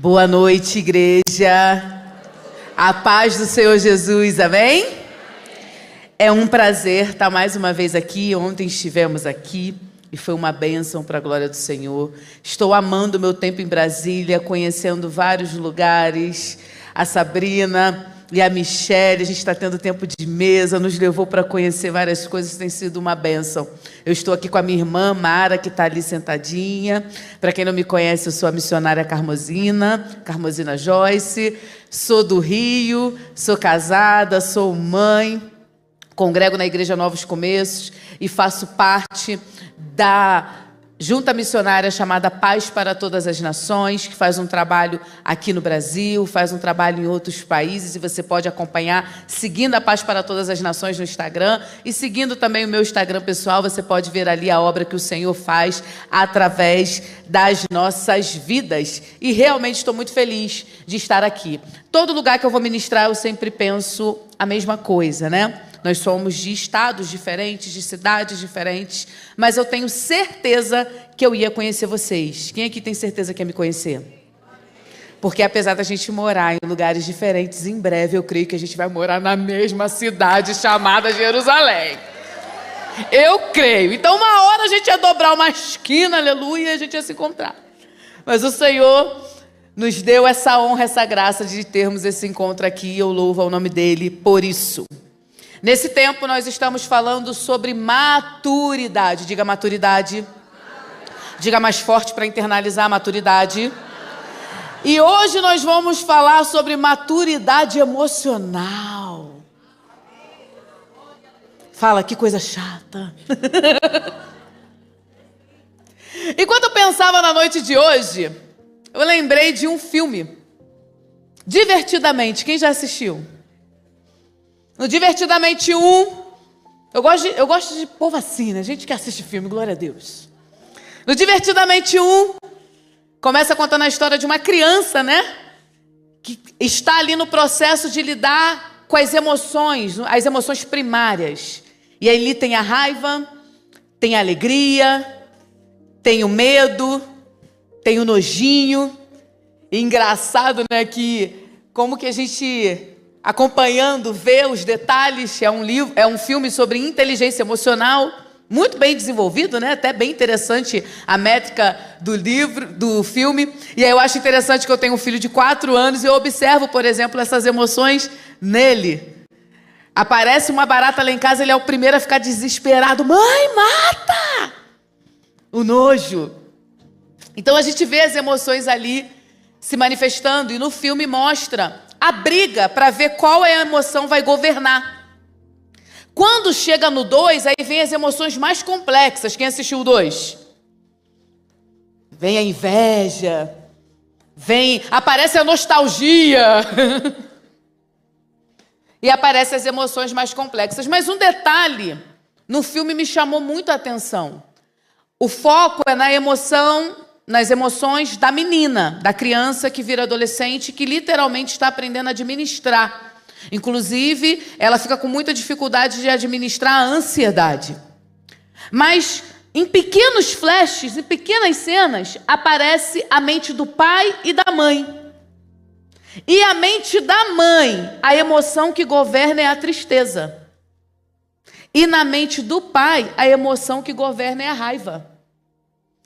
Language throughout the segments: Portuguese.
Boa noite, igreja. A paz do Senhor Jesus, amém? É um prazer estar mais uma vez aqui. Ontem estivemos aqui e foi uma bênção para a glória do Senhor. Estou amando o meu tempo em Brasília, conhecendo vários lugares. A Sabrina e a Michele, a gente está tendo tempo de mesa, nos levou para conhecer várias coisas, tem sido uma bênção. Eu estou aqui com a minha irmã Mara, que está ali sentadinha. Para quem não me conhece, eu sou a missionária Carmosina Joyce. Sou do Rio, sou casada, sou mãe, congrego na Igreja Novos Começos e faço parte da junta missionária chamada Paz para Todas as Nações, que faz um trabalho aqui no Brasil, faz um trabalho em outros países, e você pode acompanhar seguindo a Paz para Todas as Nações no Instagram, e seguindo também o meu Instagram pessoal, você pode ver ali a obra que o Senhor faz através das nossas vidas. E realmente estou muito feliz de estar aqui. Todo lugar que eu vou ministrar, eu sempre penso a mesma coisa, né? Nós somos de estados diferentes, de cidades diferentes, mas eu tenho certeza que eu ia conhecer vocês. Quem aqui tem certeza que ia me conhecer? Porque apesar da gente morar em lugares diferentes, em breve eu creio que a gente vai morar na mesma cidade chamada Jerusalém. Eu creio. Então uma hora a gente ia dobrar uma esquina, aleluia, e a gente ia se encontrar. Mas o Senhor nos deu essa honra, essa graça de termos esse encontro aqui, e eu louvo ao nome dele por isso. Nesse tempo nós estamos falando sobre maturidade. Diga maturidade. Diga mais forte para internalizar a maturidade. E hoje nós vamos falar sobre maturidade emocional. Fala, que coisa chata. Enquanto eu pensava na noite de hoje, eu lembrei de um filme. Divertidamente. Quem já assistiu? No Divertidamente 1, eu gosto de povo assim, né? Gente que assiste filme, glória a Deus. No Divertidamente 1, começa contando a história de uma criança, né? Que está ali no processo de lidar com as emoções primárias. E aí ali tem a raiva, tem a alegria, tem o medo, tem o nojinho. E engraçado, né? Que como que a gente, acompanhando, vê os detalhes. É um filme sobre inteligência emocional, muito bem desenvolvido, né? Até bem interessante a métrica do filme. E aí eu acho interessante que eu tenho um filho de 4 anos e eu observo, por exemplo, essas emoções nele. Aparece uma barata lá em casa, ele é o primeiro a ficar desesperado. Mãe, mata! O nojo. Então a gente vê as emoções ali se manifestando, e no filme mostra a briga para ver qual é a emoção vai governar. Quando chega no 2, aí vem as emoções mais complexas. Quem assistiu o 2? Vem a inveja, aparece a nostalgia. E aparecem as emoções mais complexas. Mas um detalhe no filme me chamou muito a atenção. O foco é nas emoções da menina, da criança que vira adolescente, que literalmente está aprendendo a administrar. Inclusive, ela fica com muita dificuldade de administrar a ansiedade. Mas em pequenos flashes, em pequenas cenas, aparece a mente do pai e da mãe. E a mente da mãe, a emoção que governa é a tristeza. E na mente do pai, a emoção que governa é a raiva.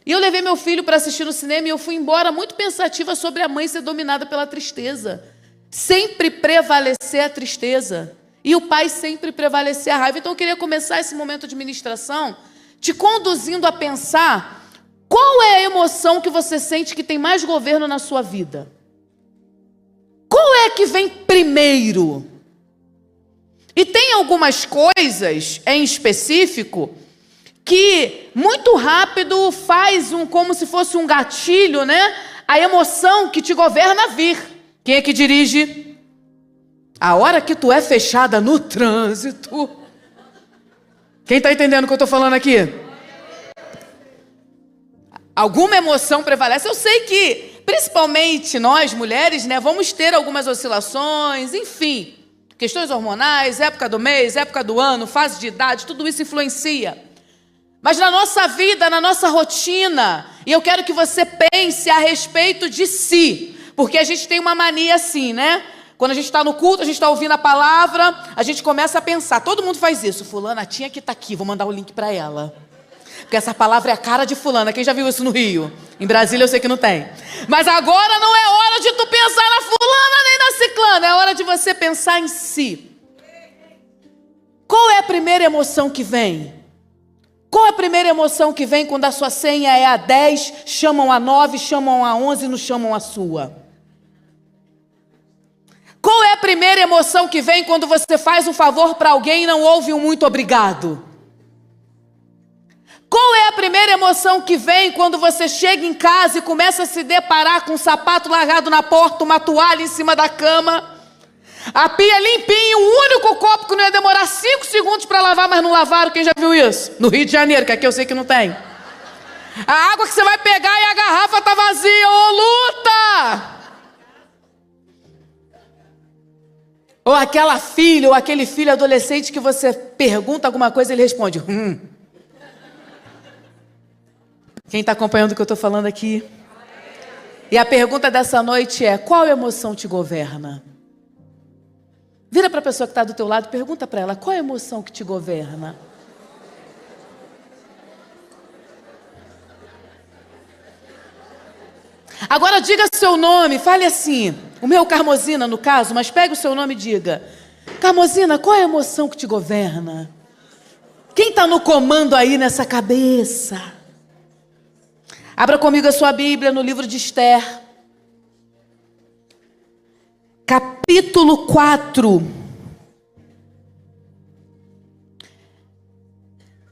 E eu levei meu filho para assistir no cinema e eu fui embora muito pensativa sobre a mãe ser dominada pela tristeza. Sempre prevalecer a tristeza. E o pai sempre prevalecer a raiva. Então eu queria começar esse momento de ministração te conduzindo a pensar qual é a emoção que você sente que tem mais governo na sua vida. Qual é que vem primeiro? E tem algumas coisas em específico que muito rápido faz como se fosse um gatilho, né? A emoção que te governa vir. Quem é que dirige? A hora que tu é fechada no trânsito. Quem está entendendo o que eu estou falando aqui? Alguma emoção prevalece. Eu sei que, principalmente nós, mulheres, né, vamos ter algumas oscilações, enfim. Questões hormonais, época do mês, época do ano, fase de idade, tudo isso influencia. Mas na nossa vida, na nossa rotina, e eu quero que você pense a respeito de si. Porque a gente tem uma mania assim, né? Quando a gente está no culto, a gente está ouvindo a palavra, a gente começa a pensar. Todo mundo faz isso. Fulana tinha que estar aqui, vou mandar o link para ela. Porque essa palavra é a cara de fulana. Quem já viu isso no Rio? Em Brasília eu sei que não tem. Mas agora não é hora de tu pensar na fulana nem na ciclana. É hora de você pensar em si. Qual é a primeira emoção que vem? Qual é a primeira emoção que vem quando a sua senha é a 10, chamam a 9, chamam a 11 e não chamam a sua? Qual é a primeira emoção que vem quando você faz um favor para alguém e não ouve um muito obrigado? Qual é a primeira emoção que vem quando você chega em casa e começa a se deparar com um sapato largado na porta, uma toalha em cima da cama, a pia limpinha, o único copo que não ia demorar 5 segundos para lavar, mas não lavaram? Quem já viu isso? No Rio de Janeiro, que aqui eu sei que não tem. A água que você vai pegar e a garrafa tá vazia. Ô, luta! Ou aquela filha ou aquele filho adolescente que você pergunta alguma coisa e ele responde, Quem está acompanhando o que eu estou falando aqui? E a pergunta dessa noite é, qual emoção te governa? Vira para a pessoa que está do teu lado e pergunta para ela, qual é a emoção que te governa? Agora diga seu nome, fale assim, o meu Carmosina no caso, mas pegue o seu nome e diga, Carmosina, qual é a emoção que te governa? Quem está no comando aí nessa cabeça? Abra comigo a sua Bíblia no livro de Esther, capítulo 4.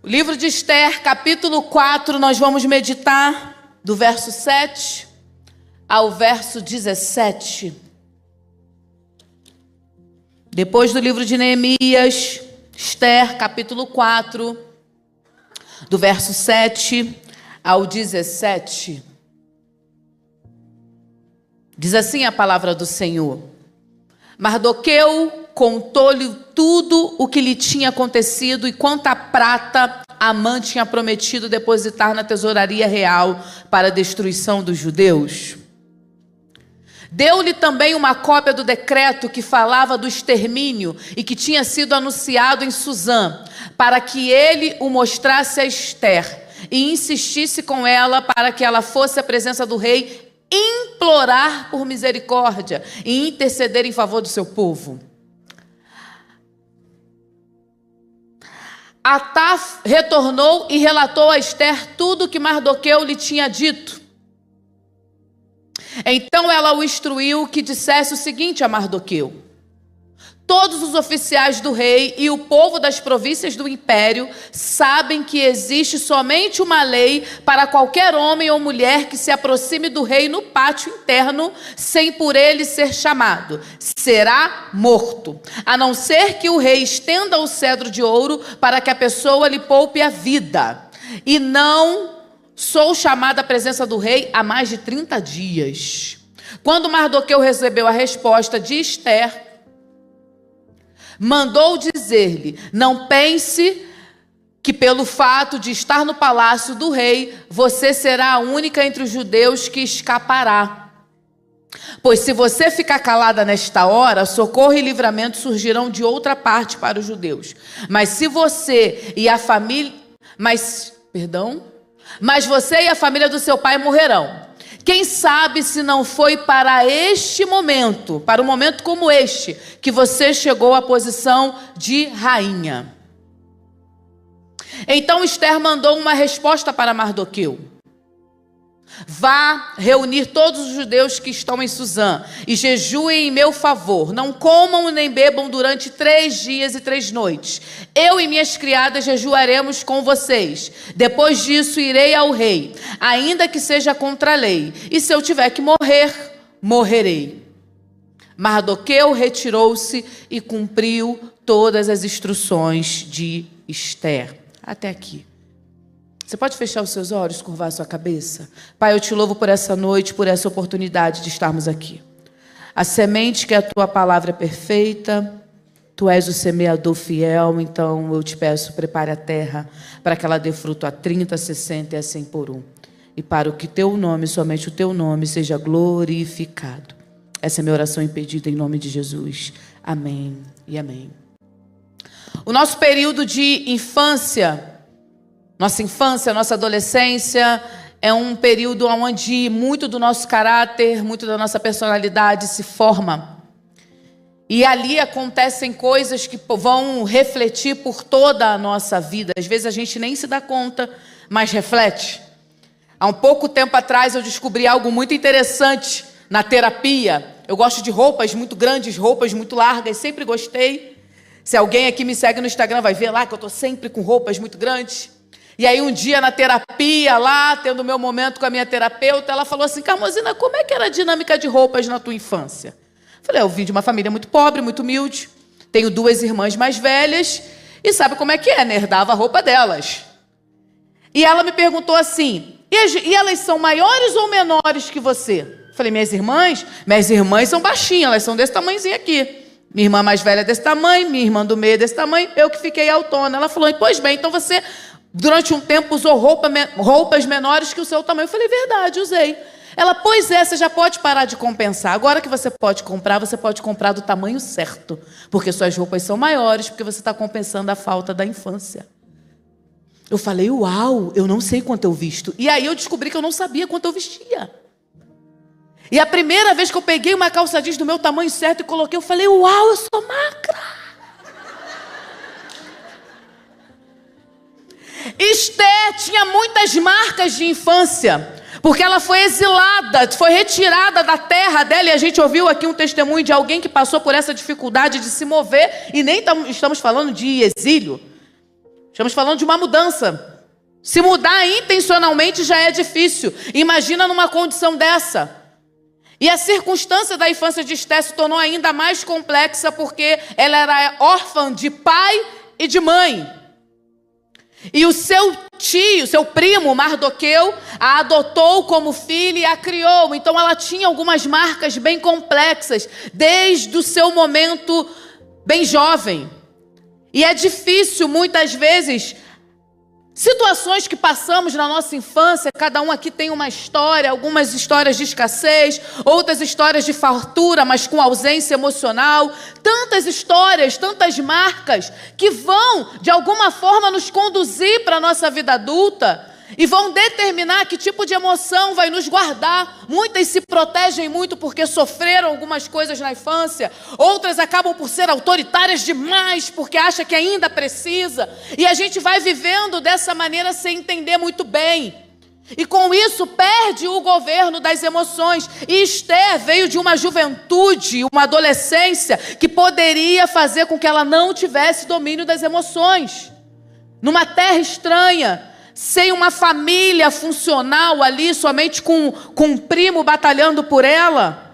O livro de Esther, capítulo 4, nós vamos meditar do verso 7 ao verso 17. Depois do livro de Neemias, Esther, capítulo 4, do verso 7 ao 17. Diz assim a palavra do Senhor. Mardoqueu contou-lhe tudo o que lhe tinha acontecido e quanta prata Amã tinha prometido depositar na tesouraria real para a destruição dos judeus. Deu-lhe também uma cópia do decreto que falava do extermínio e que tinha sido anunciado em Suzã, para que ele o mostrasse a Esther e insistisse com ela para que ela fosse à presença do rei implorar por misericórdia e interceder em favor do seu povo. Ataf retornou e relatou a Esther tudo o que Mardoqueu lhe tinha dito. Então ela o instruiu que dissesse o seguinte a Mardoqueu: todos os oficiais do rei e o povo das províncias do império sabem que existe somente uma lei para qualquer homem ou mulher que se aproxime do rei no pátio interno sem por ele ser chamado. Será morto, a não ser que o rei estenda o cedro de ouro para que a pessoa lhe poupe a vida. E não sou chamada à presença do rei há mais de 30 dias. Quando Mardoqueu recebeu a resposta de Esther, mandou dizer-lhe: não pense que pelo fato de estar no palácio do rei, você será a única entre os judeus que escapará. Pois se você ficar calada nesta hora, socorro e livramento surgirão de outra parte para os judeus. Mas você e a família do seu pai morrerão. Quem sabe se não foi para este momento, para um momento como este, que você chegou à posição de rainha. Então Esther mandou uma resposta para Mardoqueu: vá reunir todos os judeus que estão em Suzã e jejuem em meu favor. Não comam nem bebam durante 3 dias e 3 noites. Eu e minhas criadas jejuaremos com vocês. Depois disso irei ao rei, ainda que seja contra a lei. E se eu tiver que morrer, morrerei. Mardoqueu retirou-se e cumpriu todas as instruções de Esther. Até aqui. Você pode fechar os seus olhos, curvar a sua cabeça? Pai, eu te louvo por essa noite, por essa oportunidade de estarmos aqui. A semente que é a tua palavra é perfeita, tu és o semeador fiel, então eu te peço, prepare a terra para que ela dê fruto a 30, 60 e a 100 por 1. e para que teu nome, somente o teu nome, seja glorificado. Essa é a minha oração impedida em nome de Jesus. Amém e amém. O nosso período de infância, nossa adolescência, é um período onde muito do nosso caráter, muito da nossa personalidade se forma. E ali acontecem coisas que vão refletir por toda a nossa vida. Às vezes a gente nem se dá conta, mas reflete. Há um pouco tempo atrás eu descobri algo muito interessante na terapia. Eu gosto de roupas muito grandes, roupas muito largas, sempre gostei. Se alguém aqui me segue no Instagram vai ver lá que eu estou sempre com roupas muito grandes. E aí um dia na terapia lá, tendo o meu momento com a minha terapeuta, ela falou assim: Carmozina, como é que era a dinâmica de roupas na tua infância? Falei, eu vim de uma família muito pobre, muito humilde, tenho 2 irmãs mais velhas, e sabe como é que é, né? Herdava a roupa delas. E ela me perguntou assim, e elas são maiores ou menores que você? Falei, minhas irmãs são baixinhas, elas são desse tamanhozinho aqui. Minha irmã mais velha é desse tamanho, minha irmã do meio é desse tamanho, eu que fiquei autona. Ela falou, pois bem, então você, durante um tempo, usou roupas menores que o seu tamanho. Eu falei, verdade, usei. Ela, pois é, você já pode parar de compensar. Agora que você pode comprar do tamanho certo. Porque suas roupas são maiores, porque você está compensando a falta da infância. Eu falei, uau, eu não sei quanto eu visto. E aí eu descobri que eu não sabia quanto eu vestia. E a primeira vez que eu peguei uma calça jeans do meu tamanho certo e coloquei, eu falei, uau, eu sou magra. Esther tinha muitas marcas de infância, porque ela foi exilada, foi retirada da terra dela, e a gente ouviu aqui um testemunho de alguém que passou por essa dificuldade de se mover, e nem estamos falando de exílio, estamos falando de uma mudança. Se mudar intencionalmente já é difícil, imagina numa condição dessa. E a circunstância da infância de Esther se tornou ainda mais complexa, porque ela era órfã de pai e de mãe. E o seu tio, seu primo, Mardoqueu, a adotou como filha e a criou. Então ela tinha algumas marcas bem complexas, desde o seu momento bem jovem. E é difícil, muitas vezes, situações que passamos na nossa infância, cada um aqui tem uma história, algumas histórias de escassez, outras histórias de fartura, mas com ausência emocional. Tantas histórias, tantas marcas que vão, de alguma forma, nos conduzir para a nossa vida adulta e vão determinar que tipo de emoção vai nos guardar. Muitas se protegem muito porque sofreram algumas coisas na infância. Outras acabam por ser autoritárias demais porque acham que ainda precisa. E a gente vai vivendo dessa maneira sem entender muito bem. E com isso perde o governo das emoções. E Esther veio de uma juventude, uma adolescência que poderia fazer com que ela não tivesse domínio das emoções. Numa terra estranha, sem uma família funcional ali, somente com um primo batalhando por ela.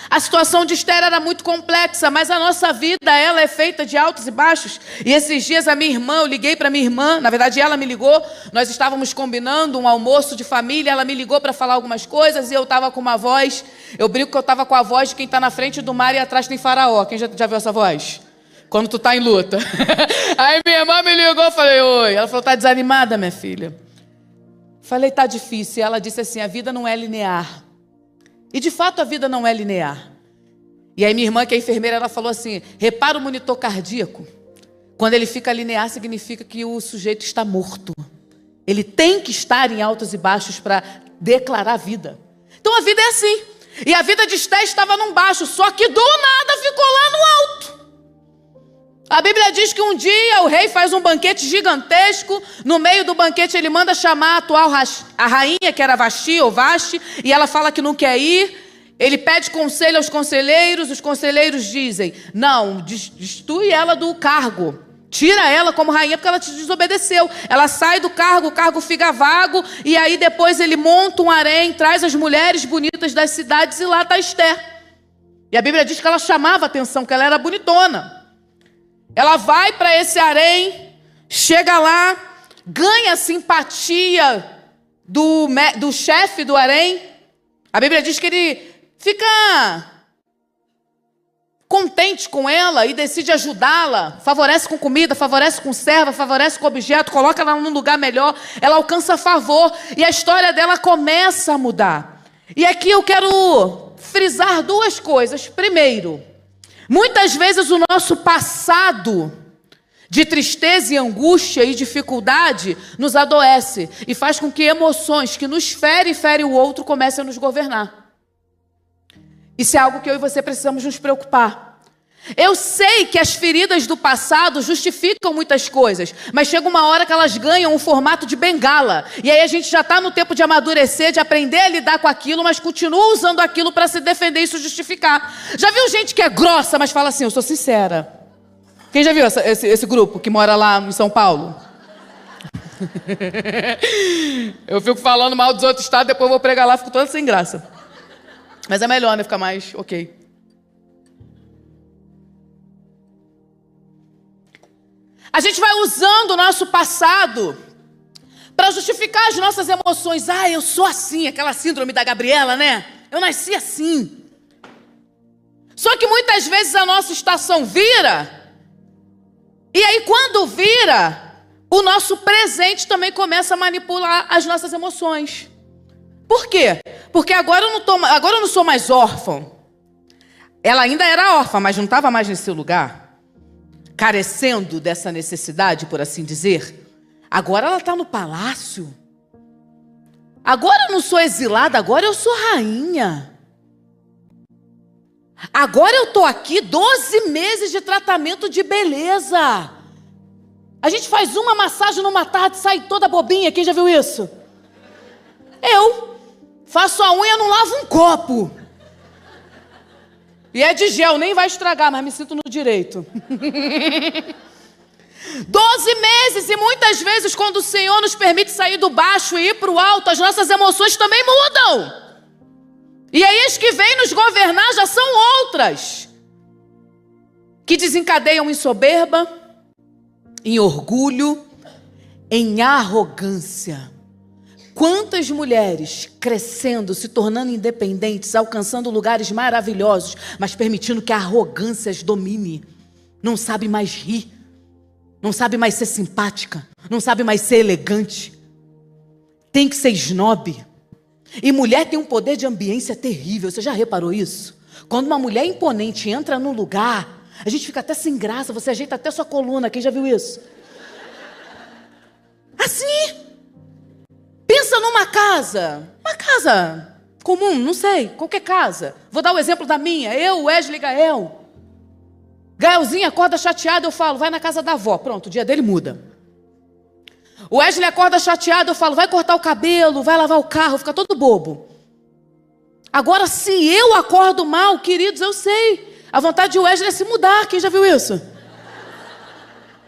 A situação de Esther era muito complexa, mas a nossa vida, ela é feita de altos e baixos. E esses dias eu liguei para minha irmã, na verdade ela me ligou, nós estávamos combinando um almoço de família, ela me ligou para falar algumas coisas e eu estava com uma voz, eu brinco que eu estava com a voz de quem está na frente do mar e atrás tem faraó. Quem já viu essa voz? Quando tu tá em luta. Aí minha irmã me ligou, falei, oi. Ela falou, tá desanimada, minha filha? Falei, tá difícil. E ela disse assim, a vida não é linear. E de fato a vida não é linear. E aí minha irmã, que é enfermeira, ela falou assim, repara o monitor cardíaco. Quando ele fica linear, significa que o sujeito está morto. Ele tem que estar em altos e baixos para declarar vida. Então a vida é assim. E a vida de Esther estava num baixo, só que do nada ficou lá no alto. A Bíblia diz que um dia o rei faz um banquete gigantesco. No meio do banquete ele manda chamar a rainha, que era Vasti ou Vasti, e ela fala que não quer ir. Ele pede conselho aos conselheiros, os conselheiros dizem, não, destitui ela do cargo. Tira ela como rainha porque ela te desobedeceu. Ela sai do cargo, o cargo fica vago, e aí depois ele monta um harém, traz as mulheres bonitas das cidades e lá está Esther. E a Bíblia diz que ela chamava atenção, que ela era bonitona. Ela vai para esse harém, chega lá, ganha a simpatia do chefe do harém. A Bíblia diz que ele fica contente com ela e decide ajudá-la, favorece com comida, favorece com serva, favorece com objeto, coloca ela num lugar melhor, ela alcança favor e a história dela começa a mudar. E aqui eu quero frisar duas coisas. Primeiro, muitas vezes o nosso passado de tristeza e angústia e dificuldade nos adoece e faz com que emoções que nos ferem e ferem o outro comecem a nos governar. Isso é algo que eu e você precisamos nos preocupar. Eu sei que as feridas do passado justificam muitas coisas, mas chega uma hora que elas ganham um formato de bengala. E aí a gente já está no tempo de amadurecer, de aprender a lidar com aquilo, mas continua usando aquilo para se defender e se justificar. Já viu gente que é grossa, mas fala assim, eu sou sincera? Quem já viu esse grupo que mora lá em São Paulo? Eu fico falando mal dos outros estados, depois eu vou pregar lá, fico toda sem graça. Mas é melhor, né? Ficar mais ok. A gente vai usando o nosso passado para justificar as nossas emoções. Ah, eu sou assim, aquela síndrome da Gabriela, né? Eu nasci assim. Só que muitas vezes a nossa estação vira. E aí quando vira, o nosso presente também começa a manipular as nossas emoções. Por quê? Porque agora eu não sou mais órfão. Ela ainda era órfã, mas não estava mais nesse lugar, carecendo dessa necessidade, por assim dizer. Agora ela está no palácio. Agora eu não sou exilada, agora eu sou rainha. Agora eu estou aqui 12 meses de tratamento de beleza. A gente faz uma massagem numa tarde e sai toda bobinha. Quem já viu isso? Eu. Faço a unha, não lavo um copo. E é de gel, nem vai estragar, mas me sinto no direito. 12 meses e muitas vezes quando o Senhor nos permite sair do baixo e ir para o alto, as nossas emoções também mudam. E aí as que vêm nos governar já são outras. Que desencadeiam em soberba, em orgulho, em arrogância. Quantas mulheres crescendo, se tornando independentes, alcançando lugares maravilhosos, mas permitindo que a arrogância as domine. Não sabe mais rir, não sabe mais ser simpática, não sabe mais ser elegante. Tem que ser snob. E mulher tem um poder de ambiência terrível. Você já reparou isso? Quando uma mulher imponente entra num lugar, a gente fica até sem graça, você ajeita até sua coluna. Quem já viu isso? Assim. Pensa numa casa. Uma casa comum, não sei, qualquer casa. Vou dar o exemplo da minha. Eu, Wesley e Gael. Gaelzinho acorda chateado, eu falo, vai na casa da avó. Pronto, o dia dele muda. O Wesley acorda chateado, eu falo, vai cortar o cabelo, vai lavar o carro, fica todo bobo. Agora, se eu acordo mal, queridos, eu sei. A vontade de Wesley é se mudar. Quem já viu isso?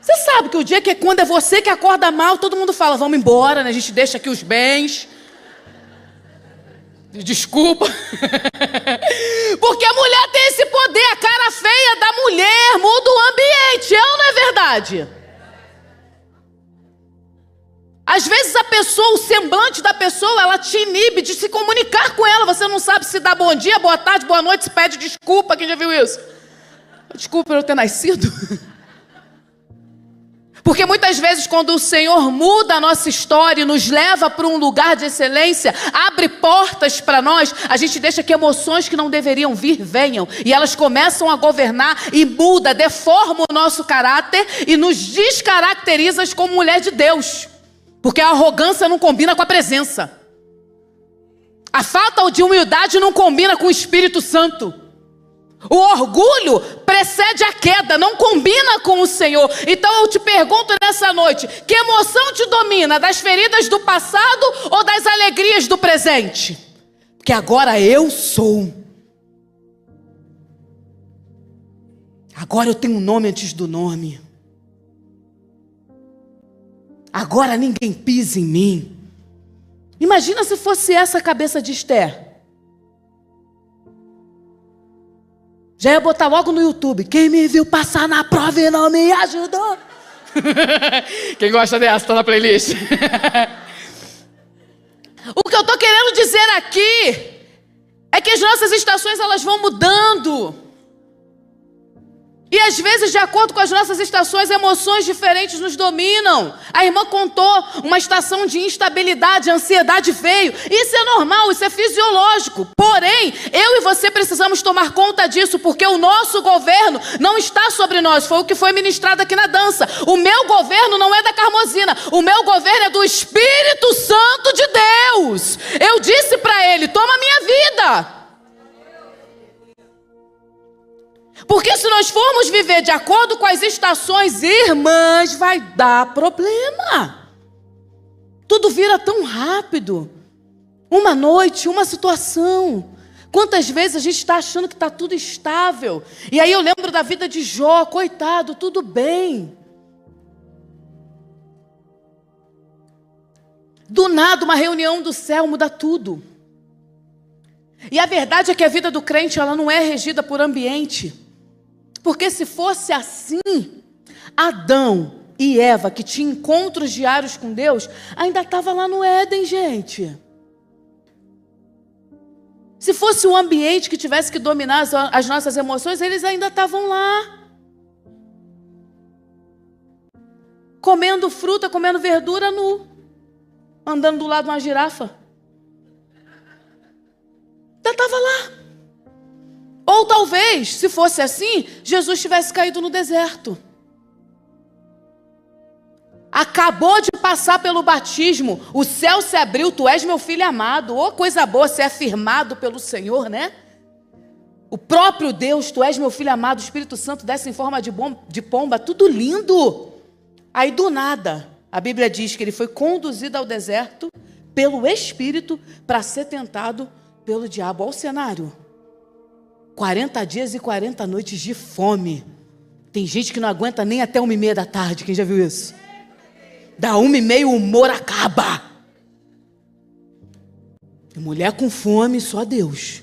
Você sabe que o dia que quando é você que acorda mal, todo mundo fala, vamos embora, né? A gente deixa aqui os bens. Desculpa. Porque a mulher tem esse poder, a cara feia da mulher muda o ambiente, é ou não é verdade? Às vezes a pessoa, o semblante da pessoa, ela te inibe de se comunicar com ela. Você não sabe se dá bom dia, boa tarde, boa noite, se pede desculpa. Quem já viu isso? Desculpa por eu ter nascido. Porque muitas vezes quando o Senhor muda a nossa história e nos leva para um lugar de excelência, abre portas para nós, a gente deixa que emoções que não deveriam vir, venham. E elas começam a governar e muda, deforma o nosso caráter e nos descaracteriza como mulher de Deus. Porque a arrogância não combina com a presença. A falta de humildade não combina com o Espírito Santo. O orgulho precede a queda, não combina com o Senhor. Então eu te pergunto nessa noite, que emoção te domina? Das feridas do passado ou das alegrias do presente? Porque agora eu sou. Agora eu tenho um nome antes do nome. Agora ninguém pisa em mim. Imagina se fosse essa a cabeça de Esther. Já ia botar logo no YouTube. Quem me viu passar na prova e não me ajudou. Quem gosta dessa, tá na playlist. O que eu tô querendo dizer aqui é que as nossas estações elas vão mudando. E às vezes, de acordo com as nossas estações, emoções diferentes nos dominam. A irmã contou uma estação de instabilidade, a ansiedade veio. Isso é normal, isso é fisiológico. Porém, eu e você precisamos tomar conta disso, porque o nosso governo não está sobre nós. Foi o que foi ministrado aqui na dança. O meu governo não é da Carmozina. O meu governo é do Espírito Santo de Deus. Eu disse para ele, toma minha vida. Porque se nós formos viver de acordo com as estações, irmãs, vai dar problema. Tudo vira tão rápido. Uma noite, uma situação. Quantas vezes a gente está achando que está tudo estável. E aí eu lembro da vida de Jó, coitado, tudo bem. Do nada, uma reunião do céu muda tudo. E a verdade é que a vida do crente, ela não é regida por ambiente. Porque se fosse assim, Adão e Eva, que tinham encontros diários com Deus, ainda estavam lá no Éden, gente. Se fosse o ambiente que tivesse que dominar as nossas emoções, eles ainda estavam lá. Comendo fruta, comendo verdura nu. Andando do lado de uma girafa. Ainda estava lá. Ou talvez, se fosse assim, Jesus tivesse caído no deserto. Acabou de passar pelo batismo, o céu se abriu, tu és meu filho amado. Ô, coisa boa ser afirmado pelo Senhor, né? O próprio Deus, tu és meu filho amado, o Espírito Santo desce em forma de pomba, tudo lindo. Aí do nada, a Bíblia diz que ele foi conduzido ao deserto pelo Espírito para ser tentado pelo diabo. Olha o cenário. 40 dias e 40 noites de fome. Tem gente que não aguenta nem até 1h30 da tarde. Quem já viu isso? Da 1h30 o humor acaba. E mulher com fome, só Deus.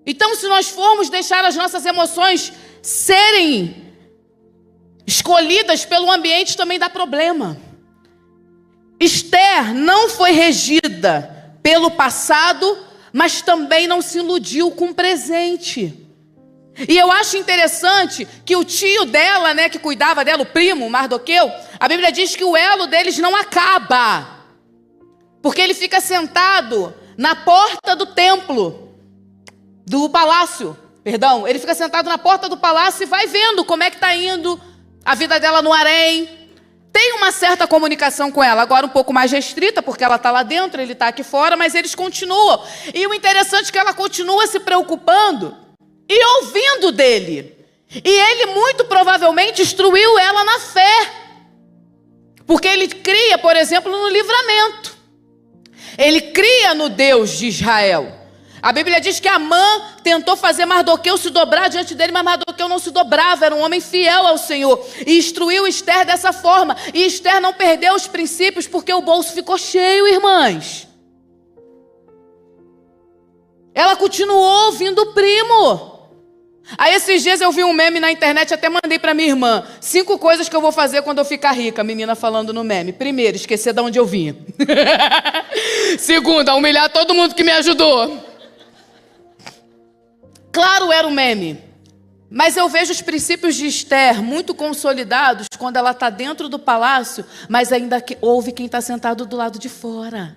Então, se nós formos deixar as nossas emoções serem escolhidas pelo ambiente, também dá problema. Esther não foi regida pelo passado, mas também não se iludiu com o presente. E eu acho interessante que o tio dela, né, que cuidava dela, o primo, Mardoqueu, a Bíblia diz que o elo deles não acaba. Porque ele fica sentado na porta do templo, do palácio, perdão. Ele fica sentado na porta do palácio e vai vendo como é que está indo a vida dela no harém. Tem uma certa comunicação com ela, agora um pouco mais restrita, porque ela está lá dentro, ele está aqui fora, mas eles continuam. E o interessante é que ela continua se preocupando e ouvindo dele. E ele muito provavelmente instruiu ela na fé. Porque ele cria, por exemplo, no livramento. Ele cria no Deus de Israel. A Bíblia diz que Amã tentou fazer Mardoqueu se dobrar diante dele, mas Mardoqueu não se dobrava, era um homem fiel ao Senhor. E instruiu Esther dessa forma. E Esther não perdeu os princípios porque o bolso ficou cheio, irmãs. Ela continuou ouvindo o primo. Aí esses dias eu vi um meme na internet, até mandei para minha irmã. 5 coisas que eu vou fazer quando eu ficar rica, a menina falando no meme. Primeiro, esquecer de onde eu vim. Segunda, humilhar todo mundo que me ajudou. Claro, era um meme, mas eu vejo os princípios de Esther muito consolidados quando ela está dentro do palácio, mas ainda ouve quem está sentado do lado de fora.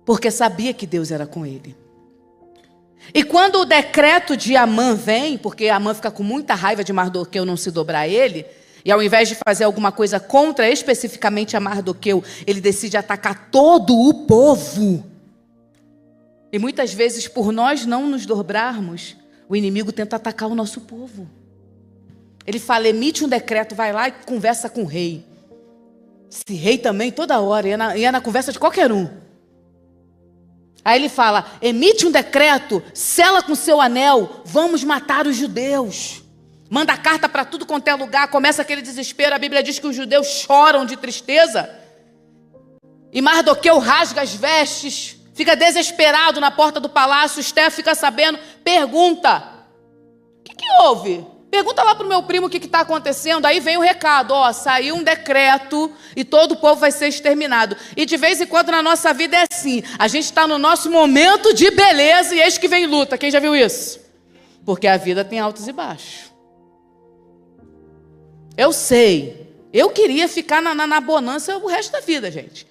Porque sabia que Deus era com ele. E quando o decreto de Amã vem, porque Amã fica com muita raiva de Mardoqueu não se dobrar a ele, e ao invés de fazer alguma coisa contra especificamente a Mardoqueu, ele decide atacar todo o povo. E muitas vezes, por nós não nos dobrarmos, o inimigo tenta atacar o nosso povo. Ele fala, emite um decreto, vai lá e conversa com o rei. Esse rei também, toda hora, ia na conversa de qualquer um. Aí ele fala, emite um decreto, sela com seu anel, vamos matar os judeus. Manda carta para tudo quanto é lugar, começa aquele desespero. A Bíblia diz que os judeus choram de tristeza. E Mardoqueu rasga as vestes, fica desesperado na porta do palácio. Esther fica sabendo, pergunta, o que houve? Pergunta lá para o meu primo o que está acontecendo. Aí vem o recado, ó, saiu um decreto e todo o povo vai ser exterminado. E de vez em quando na nossa vida é assim. A gente está no nosso momento de beleza e eis que vem luta. Quem já viu isso? Porque a vida tem altos e baixos. Eu sei. Eu queria ficar na bonança o resto da vida, gente.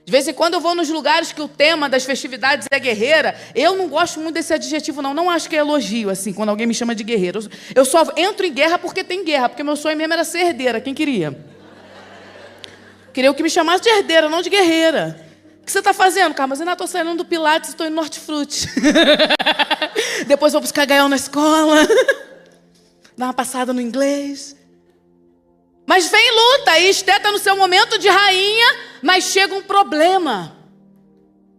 De vez em quando eu vou nos lugares que o tema das festividades é guerreira. Eu não gosto muito desse adjetivo, não. Não acho que é elogio, assim, quando alguém me chama de guerreira. Eu só entro em guerra porque tem guerra. Porque meu sonho mesmo era ser herdeira. Quem queria? Queria que me chamasse de herdeira, não de guerreira. O que você está fazendo, Carlos? Eu ainda estou saindo do Pilates e estou indo no Hortifruti. Depois vou buscar Gael na escola. Dar uma passada no inglês. Mas vem luta, e Esté está no seu momento de rainha, mas chega um problema.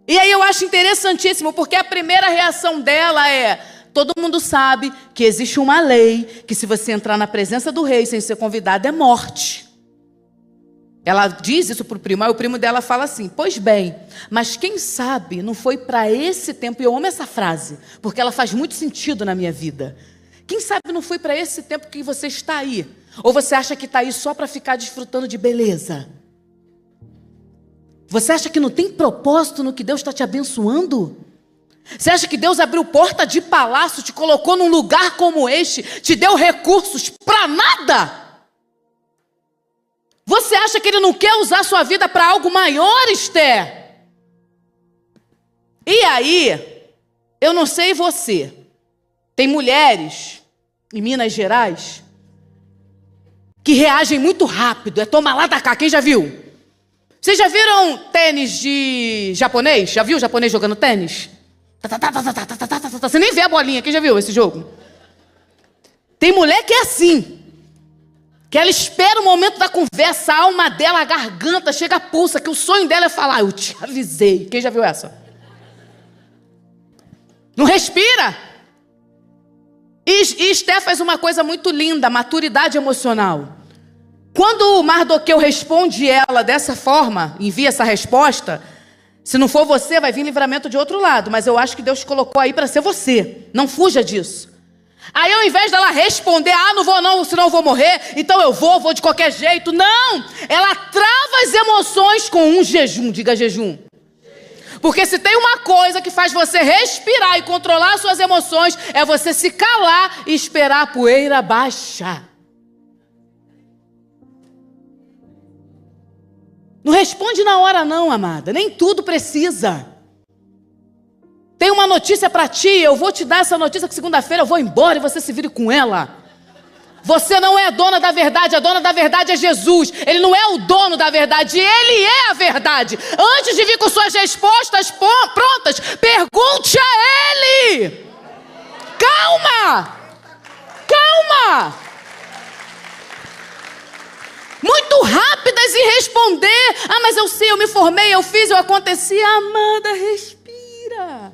E aí eu acho interessantíssimo, porque a primeira reação dela é: todo mundo sabe que existe uma lei, que se você entrar na presença do rei sem ser convidado é morte. Ela diz isso para o primo, aí o primo dela fala assim: pois bem, mas quem sabe não foi para esse tempo, e eu amo essa frase, porque ela faz muito sentido na minha vida. Quem sabe não foi para esse tempo que você está aí? Ou você acha que está aí só para ficar desfrutando de beleza? Você acha que não tem propósito no que Deus está te abençoando? Você acha que Deus abriu porta de palácio, te colocou num lugar como este, te deu recursos para nada? Você acha que Ele não quer usar a sua vida para algo maior, Esté? E aí, eu não sei você, tem mulheres em Minas Gerais que reagem muito rápido, é toma lá da cá, quem já viu? Vocês já viram tênis de japonês? Já viu o japonês jogando tênis? Você nem vê a bolinha, quem já viu esse jogo? Tem mulher que é assim, que ela espera o momento da conversa, a alma dela, a garganta, chega a pulsa, que o sonho dela é falar: eu te avisei. Quem já viu essa? Não respira. E Esté faz uma coisa muito linda, maturidade emocional. Quando o Mardoqueu responde ela dessa forma, envia essa resposta, se não for você, vai vir livramento de outro lado, mas eu acho que Deus colocou aí para ser você, não fuja disso. Aí ao invés dela responder: ah, não vou não, senão eu vou morrer, então eu vou de qualquer jeito, não, ela trava as emoções com um jejum, diga jejum. Porque se tem uma coisa que faz você respirar e controlar suas emoções, é você se calar e esperar a poeira baixar. Não responde na hora não, amada. Nem tudo precisa. Tem uma notícia para ti, eu vou te dar essa notícia que segunda-feira eu vou embora e você se vire com ela. Você não é a dona da verdade, a dona da verdade é Jesus. Ele não é o dono da verdade, Ele é a verdade. Antes de vir com suas respostas prontas, pergunte a Ele. Calma! Calma! Muito rápidas em responder: ah, mas eu sei, eu me formei, eu fiz, eu aconteci. Amada, respira.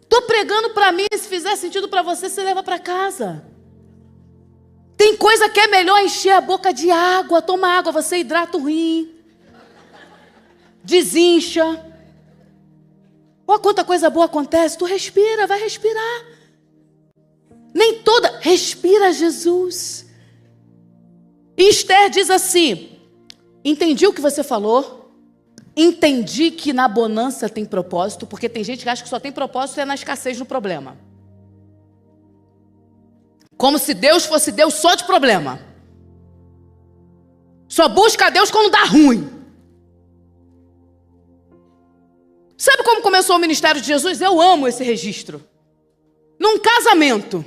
Estou pregando para mim, se fizer sentido para você, você leva para casa. Tem coisa que é melhor encher a boca de água. Toma água, você hidrata o rim. Desincha. Olha quanta coisa boa acontece. Tu respira, vai respirar. Nem toda. Respira, Jesus. E Esté diz assim: entendi o que você falou. Entendi que na bonança tem propósito. Porque tem gente que acha que só tem propósito é na escassez, no problema. Como se Deus fosse Deus só de problema. Só busca a Deus quando dá ruim. Sabe como começou o ministério de Jesus? Eu amo esse registro. Num casamento.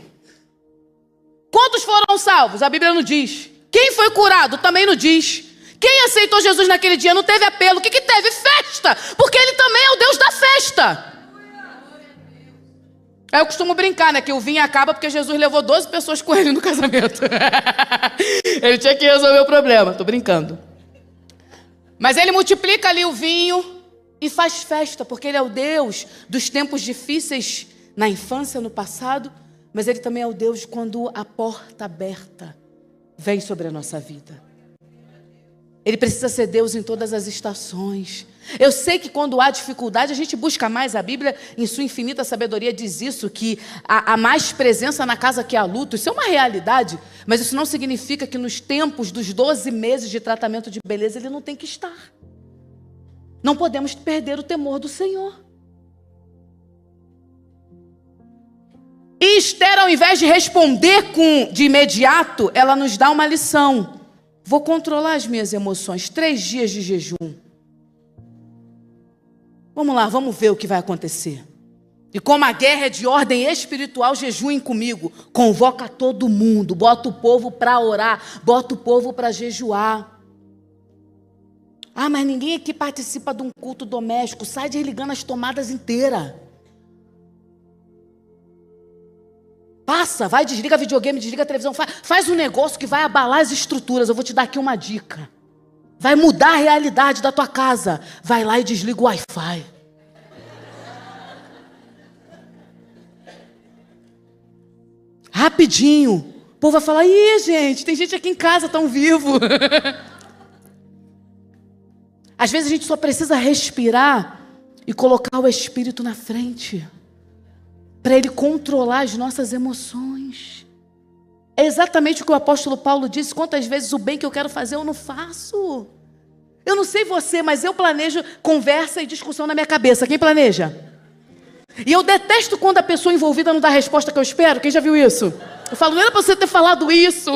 Quantos foram salvos? A Bíblia não diz. Quem foi curado? Também não diz. Quem aceitou Jesus naquele dia? Não teve apelo. O que teve? Festa. Porque Ele também é o Deus da festa. Aí eu costumo brincar, né? Que o vinho acaba porque Jesus levou 12 pessoas com ele no casamento. Ele tinha que resolver o problema. Tô brincando. Mas Ele multiplica ali o vinho e faz festa, porque Ele é o Deus dos tempos difíceis na infância, no passado, mas Ele também é o Deus quando a porta aberta vem sobre a nossa vida. Ele precisa ser Deus em todas as estações. Eu sei que quando há dificuldade, a gente busca mais. A Bíblia, em sua infinita sabedoria, diz isso, que há mais presença na casa que há luto. Isso é uma realidade, mas isso não significa que nos tempos dos 12 meses de tratamento de beleza, ele não tem que estar. Não podemos perder o temor do Senhor. E Esther, ao invés de responder de imediato, ela nos dá uma lição. Vou controlar as minhas emoções. 3 dias de jejum. Vamos lá, vamos ver o que vai acontecer. E como a guerra é de ordem espiritual, jejuem comigo. Convoca todo mundo, bota o povo para orar, bota o povo para jejuar. Ah, mas ninguém aqui participa de um culto doméstico. Sai desligando as tomadas inteiras. Passa, vai, desliga videogame, desliga a televisão. Faz um negócio que vai abalar as estruturas. Eu vou te dar aqui uma dica. Vai mudar a realidade da tua casa. Vai lá e desliga o Wi-Fi. Rapidinho. O povo vai falar, ih, gente, tem gente aqui em casa tão vivo. Às vezes a gente só precisa respirar e colocar o Espírito na frente, para Ele controlar as nossas emoções. É exatamente o que o apóstolo Paulo disse. Quantas vezes o bem que eu quero fazer eu não faço? Eu não sei você, mas eu planejo conversa e discussão na minha cabeça. Quem planeja? E eu detesto quando a pessoa envolvida não dá a resposta que eu espero. Quem já viu isso? Eu falo, não era para você ter falado isso.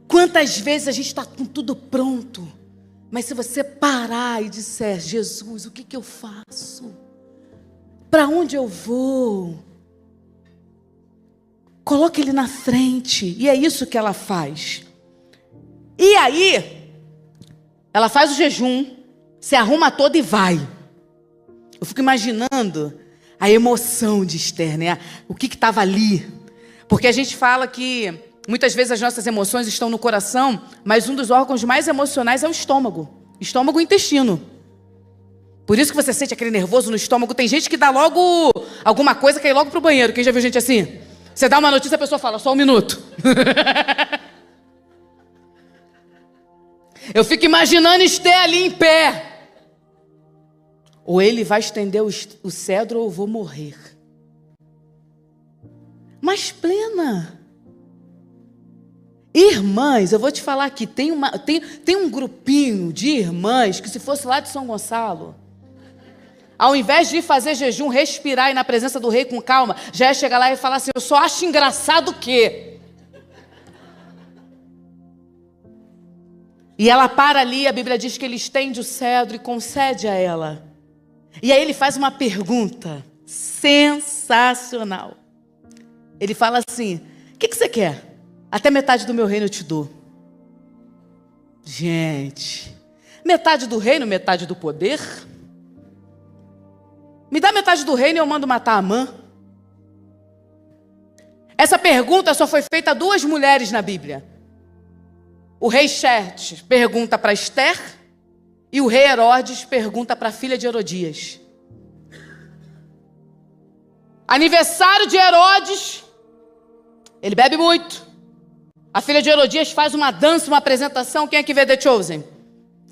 Quantas vezes a gente está com tudo pronto, mas se você parar e disser, Jesus, o que eu faço? Para onde eu vou? Coloque Ele na frente. E é isso que ela faz. E aí, ela faz o jejum, se arruma toda e vai. Eu fico imaginando a emoção de Esther, né? O que estava ali. Porque a gente fala que muitas vezes as nossas emoções estão no coração, mas um dos órgãos mais emocionais é o estômago. Estômago e intestino. Por isso que você sente aquele nervoso no estômago. Tem gente que dá logo alguma coisa, quer ir logo pro banheiro. Quem já viu gente assim? Você dá uma notícia, a pessoa fala, só um minuto. Eu fico imaginando Esther ali em pé. Ou ele vai estender o cedro ou eu vou morrer. Mas plena. Irmãs, eu vou te falar aqui, tem um grupinho de irmãs que se fosse lá de São Gonçalo, ao invés de fazer jejum, respirar e ir na presença do rei com calma, já ia chegar lá e falar assim, eu só acho engraçado que... E ela para ali, a Bíblia diz que ele estende o cedro e concede a ela. E aí ele faz uma pergunta sensacional. Ele fala assim, o que você quer? Até metade do meu reino eu te dou. Gente, metade do reino, metade do poder. Me dá metade do reino e eu mando matar Amã. Essa pergunta só foi feita a 2 mulheres na Bíblia. O rei Xerxes pergunta para Esther e o rei Herodes pergunta para a filha de Herodias. Aniversário de Herodes, ele bebe muito. A filha de Herodias faz uma dança, uma apresentação. Quem é que vê The Chosen?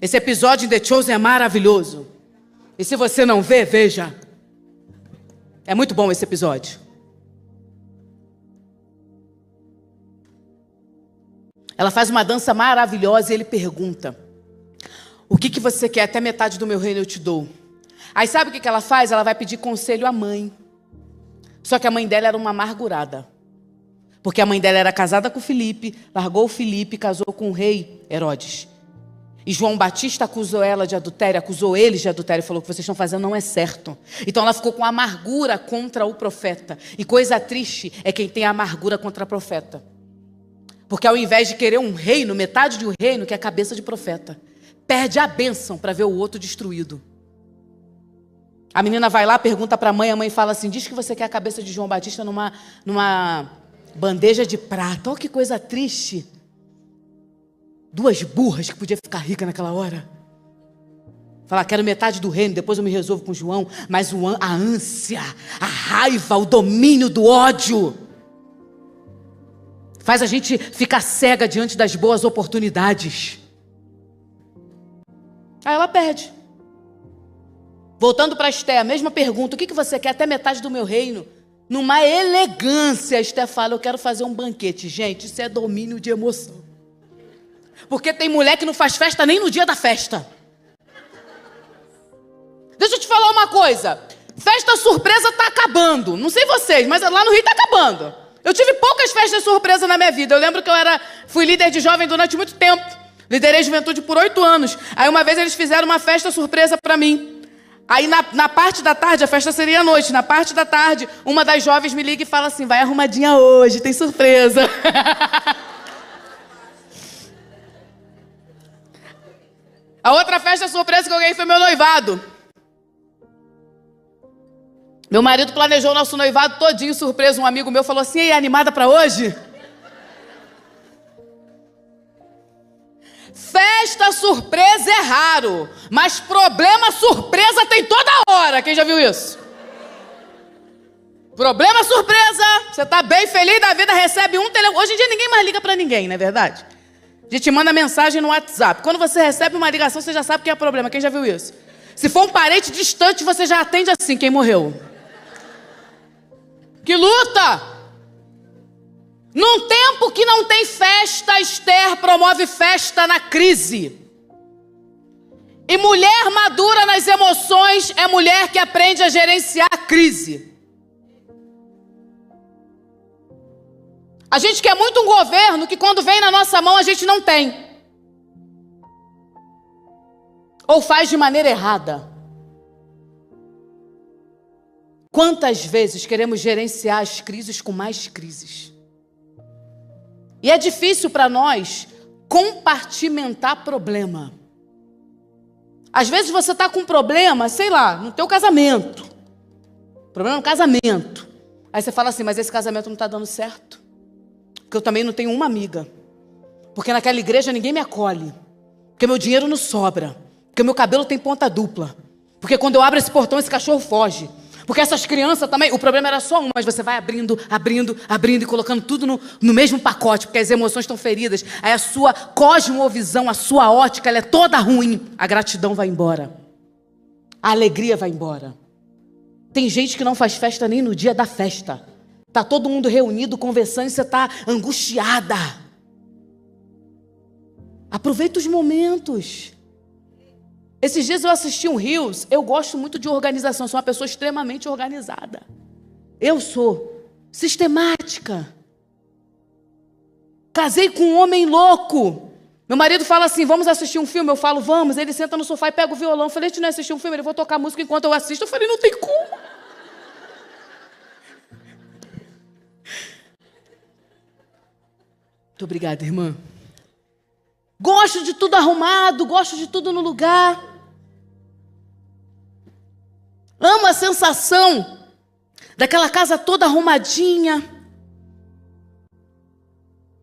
Esse episódio em The Chosen é maravilhoso. E se você não vê, veja. É muito bom esse episódio. Ela faz uma dança maravilhosa e ele pergunta, o que você quer? Até metade do meu reino eu te dou. Aí sabe o que ela faz? Ela vai pedir conselho à mãe. Só que a mãe dela era uma amargurada. Porque a mãe dela era casada com Filipe, largou o Filipe e casou com o rei Herodes. E João Batista acusou ela de adultério, acusou eles de adultério e falou, o que vocês estão fazendo não é certo. Então ela ficou com amargura contra o profeta. E coisa triste é quem tem amargura contra o profeta. Porque ao invés de querer um reino, metade de um reino, que é a cabeça de profeta, perde a bênção para ver o outro destruído. A menina vai lá, pergunta para a mãe fala assim, diz que você quer a cabeça de João Batista numa bandeja de prata. Olha que coisa triste. 2 burras que podia ficar rica naquela hora. Falar, quero metade do reino, depois eu me resolvo com João. Mas a ânsia, a raiva, o domínio do ódio faz a gente ficar cega diante das boas oportunidades. Aí ela pede. Voltando para Esté, a mesma pergunta: o que você quer? Até metade do meu reino. Numa elegância, Esté fala: eu quero fazer um banquete. Gente, isso é domínio de emoção. Porque tem mulher que não faz festa nem no dia da festa. Deixa eu te falar uma coisa. Festa surpresa tá acabando. Não sei vocês, mas lá no Rio tá acabando. Eu tive poucas festas surpresa na minha vida. Eu lembro que fui líder de jovem durante muito tempo. Liderei juventude por 8 anos. Aí uma vez eles fizeram uma festa surpresa para mim. Aí na parte da tarde, a festa seria à noite. Na parte da tarde, uma das jovens me liga e fala assim: vai arrumadinha hoje, tem surpresa. A outra festa surpresa que eu ganhei foi meu noivado. Meu marido planejou o nosso noivado todinho, surpresa. Um amigo meu falou assim: ei, animada para hoje? Festa surpresa é raro, mas problema surpresa tem toda hora. Quem já viu isso? Problema surpresa, você tá bem feliz da vida, recebe um telefone. Hoje em dia ninguém mais liga para ninguém, não é verdade? A gente manda mensagem no WhatsApp. Quando você recebe uma ligação, você já sabe que é problema. Quem já viu isso? Se for um parente distante, você já atende assim: quem morreu? Que luta! Num tempo que não tem festa, Esther promove festa na crise. E mulher madura nas emoções é mulher que aprende a gerenciar a crise. A gente quer muito um governo que quando vem na nossa mão a gente não tem. Ou faz de maneira errada. Quantas vezes queremos gerenciar as crises com mais crises? E é difícil para nós compartimentar problema. Às vezes você está com um problema, sei lá, no teu casamento. Problema no casamento. Aí você fala assim: mas esse casamento não está dando certo. Porque eu também não tenho uma amiga. Porque naquela igreja ninguém me acolhe. Porque meu dinheiro não sobra. Porque meu cabelo tem ponta dupla. Porque quando eu abro esse portão, esse cachorro foge. Porque essas crianças também, o problema era só um, mas você vai abrindo e colocando tudo no mesmo pacote, porque as emoções estão feridas. Aí a sua cosmovisão, a sua ótica, ela é toda ruim. A gratidão vai embora. A alegria vai embora. Tem gente que não faz festa nem no dia da festa. Tá todo mundo reunido, conversando, e você tá angustiada. Aproveita os momentos. Esses dias eu assisti um Reels. Eu gosto muito de organização, sou uma pessoa extremamente organizada. Eu sou sistemática. Casei com um homem louco. Meu marido fala assim: vamos assistir um filme? Eu falo: vamos. Ele senta no sofá e pega o violão. Eu falei: a gente não assistir um filme? Ele: vou tocar música enquanto eu assisto. Eu falei: não tem como. Muito obrigada, irmã. Gosto de tudo arrumado, gosto de tudo no lugar. Amo a sensação daquela casa toda arrumadinha.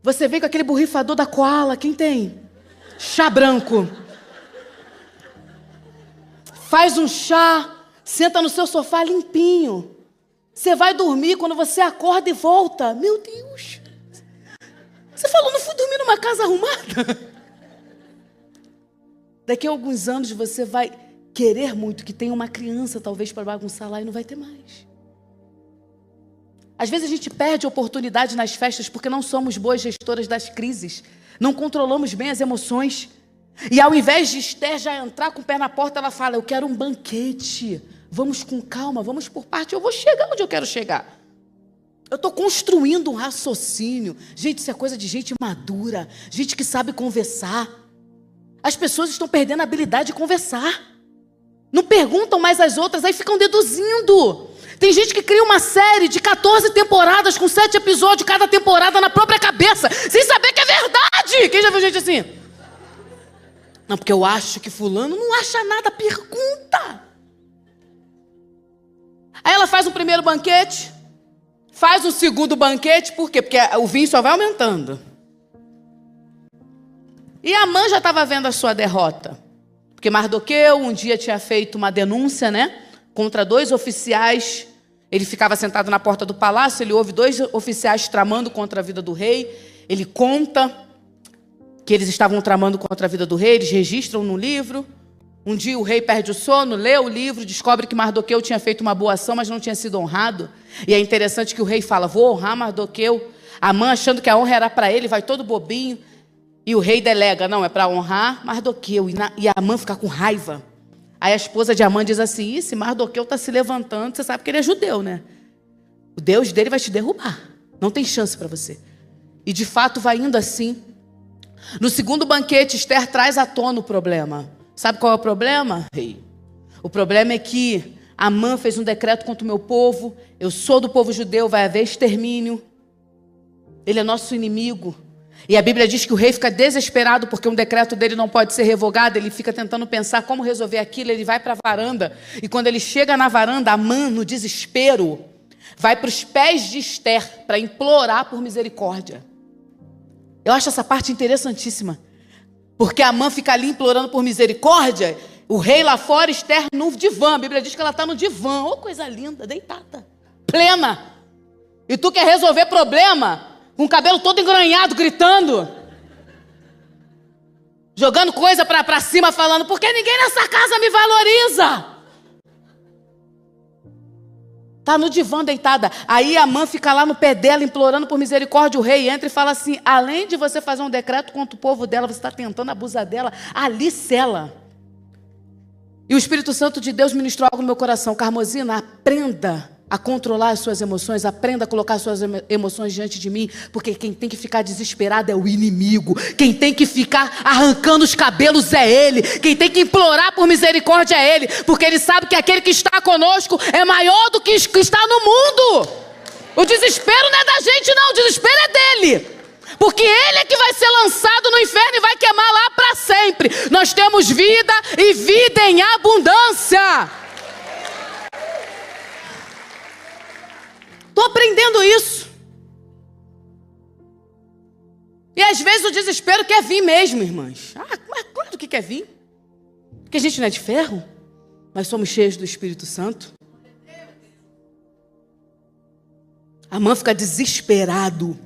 Você vem com aquele borrifador da Koala, quem tem? Chá branco. Faz um chá, senta no seu sofá limpinho. Você vai dormir, quando você acorda e volta. Meu Deus! Você falou: não fui dormir numa casa arrumada? Daqui a alguns anos você vai querer muito que tenha uma criança talvez para bagunçar lá e não vai ter mais. Às vezes a gente perde oportunidade nas festas porque não somos boas gestoras das crises. Não controlamos bem as emoções. E ao invés de Esther já entrar com o pé na porta, ela fala: eu quero um banquete. Vamos com calma, vamos por parte. Eu vou chegar onde eu quero chegar. Eu estou construindo um raciocínio. Gente, isso é coisa de gente madura. Gente que sabe conversar. As pessoas estão perdendo a habilidade de conversar. Não perguntam mais às outras, aí ficam deduzindo. Tem gente que cria uma série de 14 temporadas com 7 episódios cada temporada na própria cabeça, sem saber que é verdade. Quem já viu gente assim? Não, porque eu acho que fulano não acha nada, pergunta. Aí ela faz o primeiro banquete, faz o segundo banquete, por quê? Porque o vinho só vai aumentando. E Amã já estava vendo a sua derrota. Porque Mardoqueu um dia tinha feito uma denúncia, contra 2 oficiais. Ele ficava sentado na porta do palácio, ele ouve 2 oficiais tramando contra a vida do rei. Ele conta que eles estavam tramando contra a vida do rei, eles registram no livro. Um dia o rei perde o sono, lê o livro, descobre que Mardoqueu tinha feito uma boa ação, mas não tinha sido honrado. E é interessante que o rei fala, vou honrar Mardoqueu. Amã, achando que a honra era para ele, vai todo bobinho. E o rei delega, não, é para honrar Mardoqueu. E Amã fica com raiva. Aí a esposa de Amã diz assim, se Mardoqueu está se levantando, você sabe que ele é judeu, né? O Deus dele vai te derrubar. Não tem chance para você. E de fato vai indo assim. No segundo banquete, Esther traz à tona o problema. Sabe qual é o problema, rei? O problema é que Amã fez um decreto contra o meu povo. Eu sou do povo judeu, vai haver extermínio. Ele é nosso inimigo. E a Bíblia diz que o rei fica desesperado porque um decreto dele não pode ser revogado. Ele fica tentando pensar como resolver aquilo. Ele vai para a varanda. E quando ele chega na varanda, Amã, no desespero, vai para os pés de Esther para implorar por misericórdia. Eu acho essa parte interessantíssima. Porque Amã fica ali implorando por misericórdia. O rei lá fora, Esther no divã. A Bíblia diz que ela está no divã. Oh, coisa linda, deitada, plena. E tu quer resolver problema com o cabelo todo engranhado, gritando, jogando coisa para cima, falando, porque ninguém nessa casa me valoriza. Está no divã deitada. Aí Amã fica lá no pé dela, implorando por misericórdia. O rei entra e fala assim, além de você fazer um decreto contra o povo dela, você está tentando abusar dela, ali sela. E o Espírito Santo de Deus ministrou algo no meu coração. Carmozina, aprenda a controlar as suas emoções, aprenda a colocar as suas emoções diante de mim, porque quem tem que ficar desesperado é o inimigo, quem tem que ficar arrancando os cabelos é ele, quem tem que implorar por misericórdia é ele, porque ele sabe que aquele que está conosco é maior do que está no mundo. O desespero não é da gente não, o desespero é dele, porque ele é que vai ser lançado no inferno e vai queimar lá para sempre. Nós temos vida e vida em abundância. Estou aprendendo isso. E às vezes o desespero quer vir mesmo, irmãs. Mas claro que quer vir. Porque a gente não é de ferro, mas somos cheios do Espírito Santo. Amã fica desesperado.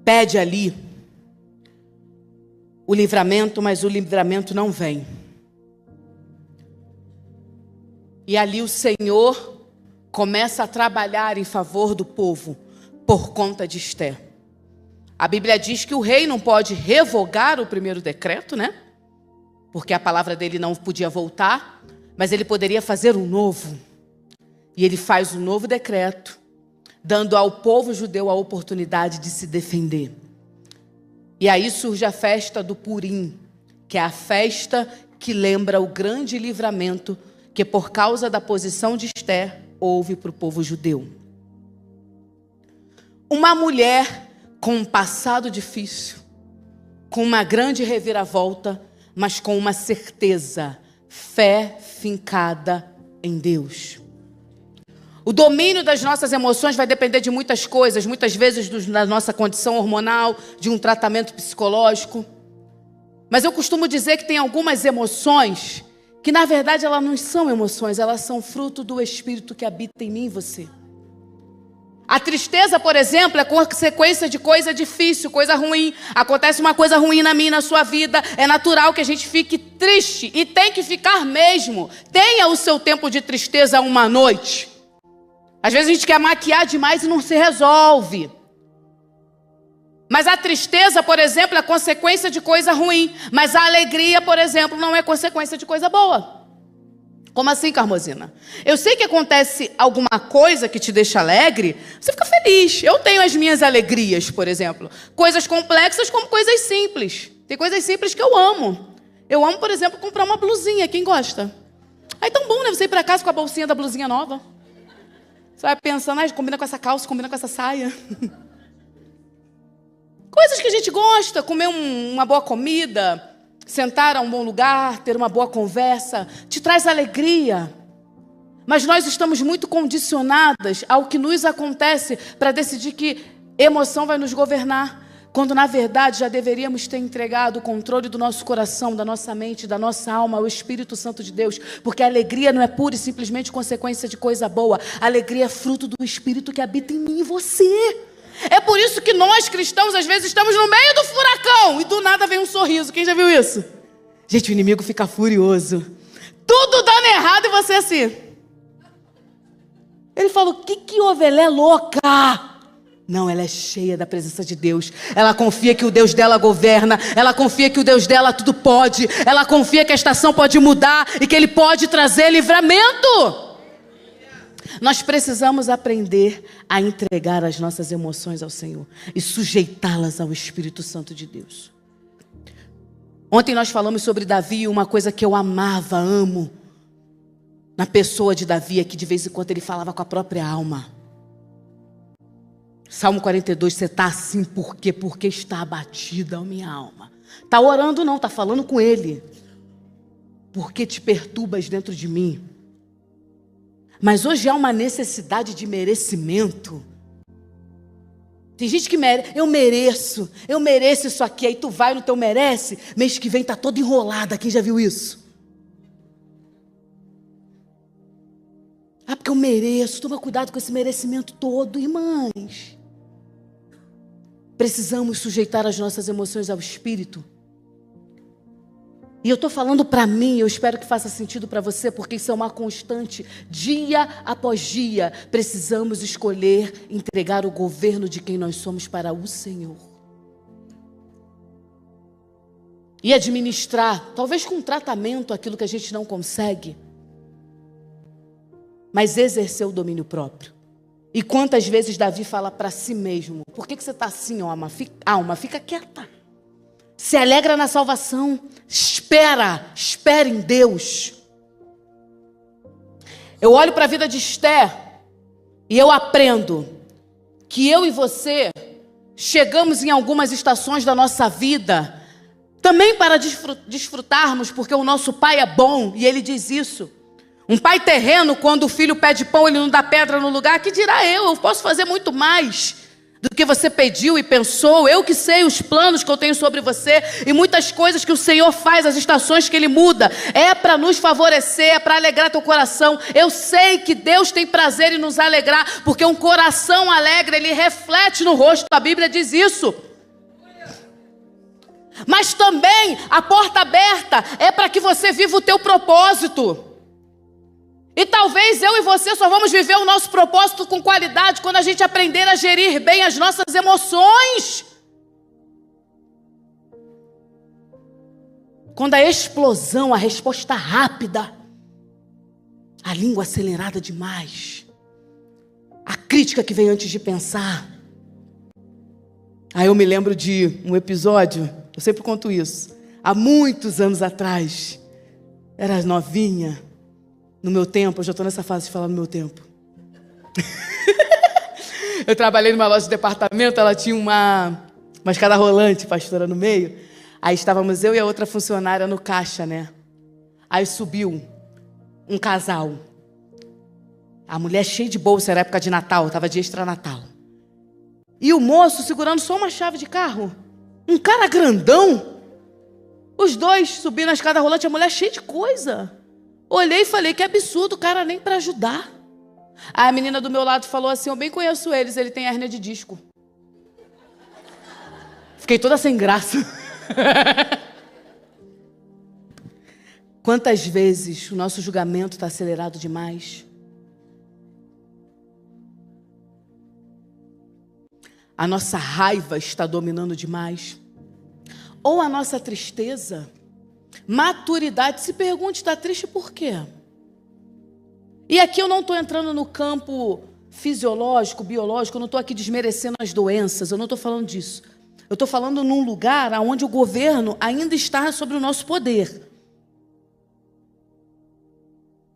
Pede ali o livramento, mas o livramento não vem. E ali o Senhor começa a trabalhar em favor do povo por conta de Esther. A Bíblia diz que o rei não pode revogar o primeiro decreto, né? Porque a palavra dele não podia voltar, mas ele poderia fazer um novo. E ele faz um novo decreto, dando ao povo judeu a oportunidade de se defender. E aí surge a festa do Purim, que é a festa que lembra o grande livramento que por causa da posição de Esther houve para o povo judeu. Uma mulher com um passado difícil, com uma grande reviravolta, mas com uma certeza, fé fincada em Deus. O domínio das nossas emoções vai depender de muitas coisas, muitas vezes da nossa condição hormonal, de um tratamento psicológico. Mas eu costumo dizer que tem algumas emoções que na verdade elas não são emoções, elas são fruto do Espírito que habita em mim e você. A tristeza, por exemplo, é consequência de coisa difícil, coisa ruim. Acontece uma coisa ruim na minha e na sua vida, é natural que a gente fique triste e tem que ficar mesmo. Tenha o seu tempo de tristeza uma noite. Às vezes a gente quer maquiar demais e não se resolve. Mas a tristeza, por exemplo, é consequência de coisa ruim. Mas a alegria, por exemplo, não é consequência de coisa boa. Como assim, Carmozina? Eu sei que acontece alguma coisa que te deixa alegre, você fica feliz. Eu tenho as minhas alegrias, por exemplo. Coisas complexas como coisas simples. Tem coisas simples que eu amo. Eu amo, por exemplo, comprar uma blusinha. Quem gosta? Aí tão bom, né? Você ir para casa com a bolsinha da blusinha nova. Você vai pensando, combina com essa calça, combina com essa saia. Coisas que a gente gosta, comer uma boa comida, sentar a um bom lugar, ter uma boa conversa, te traz alegria. Mas nós estamos muito condicionadas ao que nos acontece para decidir que emoção vai nos governar, quando na verdade já deveríamos ter entregado o controle do nosso coração, da nossa mente, da nossa alma ao Espírito Santo de Deus, porque a alegria não é pura e simplesmente consequência de coisa boa, a alegria é fruto do Espírito que habita em mim e você. É por isso que nós cristãos às vezes estamos no meio do furacão e do nada vem um sorriso. Quem já viu isso? Gente, o inimigo fica furioso. Tudo dando errado e você assim. Ele falou, o que houve? Ela é louca. Não, ela é cheia da presença de Deus. Ela confia que o Deus dela governa. Ela confia que o Deus dela tudo pode. Ela confia que a estação pode mudar e que Ele pode trazer livramento. Nós precisamos aprender a entregar as nossas emoções ao Senhor e sujeitá-las ao Espírito Santo de Deus. Ontem nós falamos sobre Davi e uma coisa que eu amava, amo, na pessoa de Davi, é que de vez em quando ele falava com a própria alma. Salmo 42, você está assim por quê? Porque está abatida a minha alma. Está orando não, está falando com ele. Porque te perturbas dentro de mim. Mas hoje há uma necessidade de merecimento. Tem gente que merece, eu mereço isso aqui. Aí tu vai no teu merece, mês que vem tá toda enrolada. Quem já viu isso? Ah, porque eu mereço. Toma cuidado com esse merecimento todo, irmãs. Precisamos sujeitar as nossas emoções ao Espírito. E eu estou falando para mim, eu espero que faça sentido para você, porque isso é uma constante. Dia após dia, precisamos escolher entregar o governo de quem nós somos para o Senhor. E administrar, talvez com tratamento, aquilo que a gente não consegue. Mas exercer o domínio próprio. E quantas vezes Davi fala para si mesmo, por que você está assim, alma? Fica quieta. Se alegra na salvação. Espera em Deus. Eu olho para a vida de Esther e eu aprendo que eu e você chegamos em algumas estações da nossa vida também para desfrutarmos, porque o nosso pai é bom e ele diz isso. Um pai terreno, quando o filho pede pão, ele não dá pedra no lugar, que dirá eu posso fazer muito mais do que você pediu e pensou. Eu que sei os planos que eu tenho sobre você e muitas coisas que o Senhor faz, as estações que Ele muda, é para nos favorecer, é para alegrar teu coração. Eu sei que Deus tem prazer em nos alegrar, porque um coração alegre, ele reflete no rosto, a Bíblia diz isso. Mas também a porta aberta é para que você viva o teu propósito. E talvez eu e você só vamos viver o nosso propósito com qualidade quando a gente aprender a gerir bem as nossas emoções. Quando a explosão, a resposta rápida, a língua acelerada demais, a crítica que vem antes de pensar. Aí eu me lembro de um episódio, eu sempre conto isso, há muitos anos atrás, era novinha. No meu tempo, eu já estou nessa fase de falar no meu tempo. Eu trabalhei numa loja de departamento, ela tinha uma escada rolante, pastora, no meio. Aí estávamos eu e a outra funcionária no caixa, né? Aí subiu um casal. A mulher cheia de bolsa, era época de Natal, estava de extra Natal. E o moço segurando só uma chave de carro. Um cara grandão. Os dois subindo a escada rolante, a mulher cheia de coisa. Olhei e falei, que absurdo, o cara nem para ajudar. Aí a menina do meu lado falou assim, eu bem conheço eles, ele tem hérnia de disco. Fiquei toda sem graça. Quantas vezes o nosso julgamento está acelerado demais? A nossa raiva está dominando demais? Ou a nossa tristeza? Maturidade, se pergunte, está triste por quê? E aqui eu não estou entrando no campo fisiológico, biológico, eu não estou aqui desmerecendo as doenças, eu não estou falando disso. Eu estou falando num lugar onde o governo ainda está sobre o nosso poder.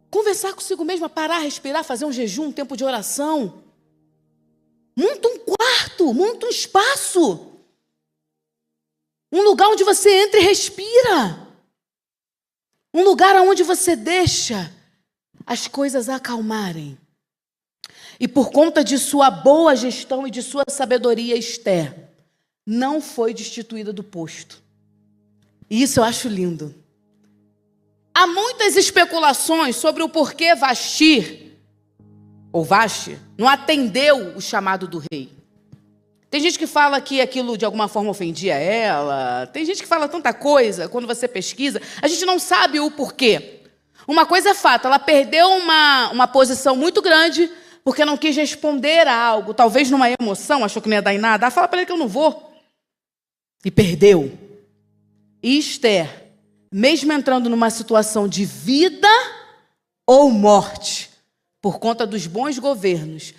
Conversar consigo mesma, parar, respirar, fazer um jejum, um tempo de oração. Monta um quarto, monta um espaço. Um lugar onde você entra e respira. Um lugar onde você deixa as coisas acalmarem. E por conta de sua boa gestão e de sua sabedoria, Esther não foi destituída do posto. E isso eu acho lindo. Há muitas especulações sobre o porquê Vasti não atendeu o chamado do rei. Tem gente que fala que aquilo de alguma forma ofendia ela. Tem gente que fala tanta coisa, quando você pesquisa, a gente não sabe o porquê. Uma coisa é fato, ela perdeu uma posição muito grande porque não quis responder a algo, talvez numa emoção, achou que não ia dar em nada. Fala para ele que eu não vou. E perdeu. E Esther, mesmo entrando numa situação de vida ou morte, por conta dos bons governos,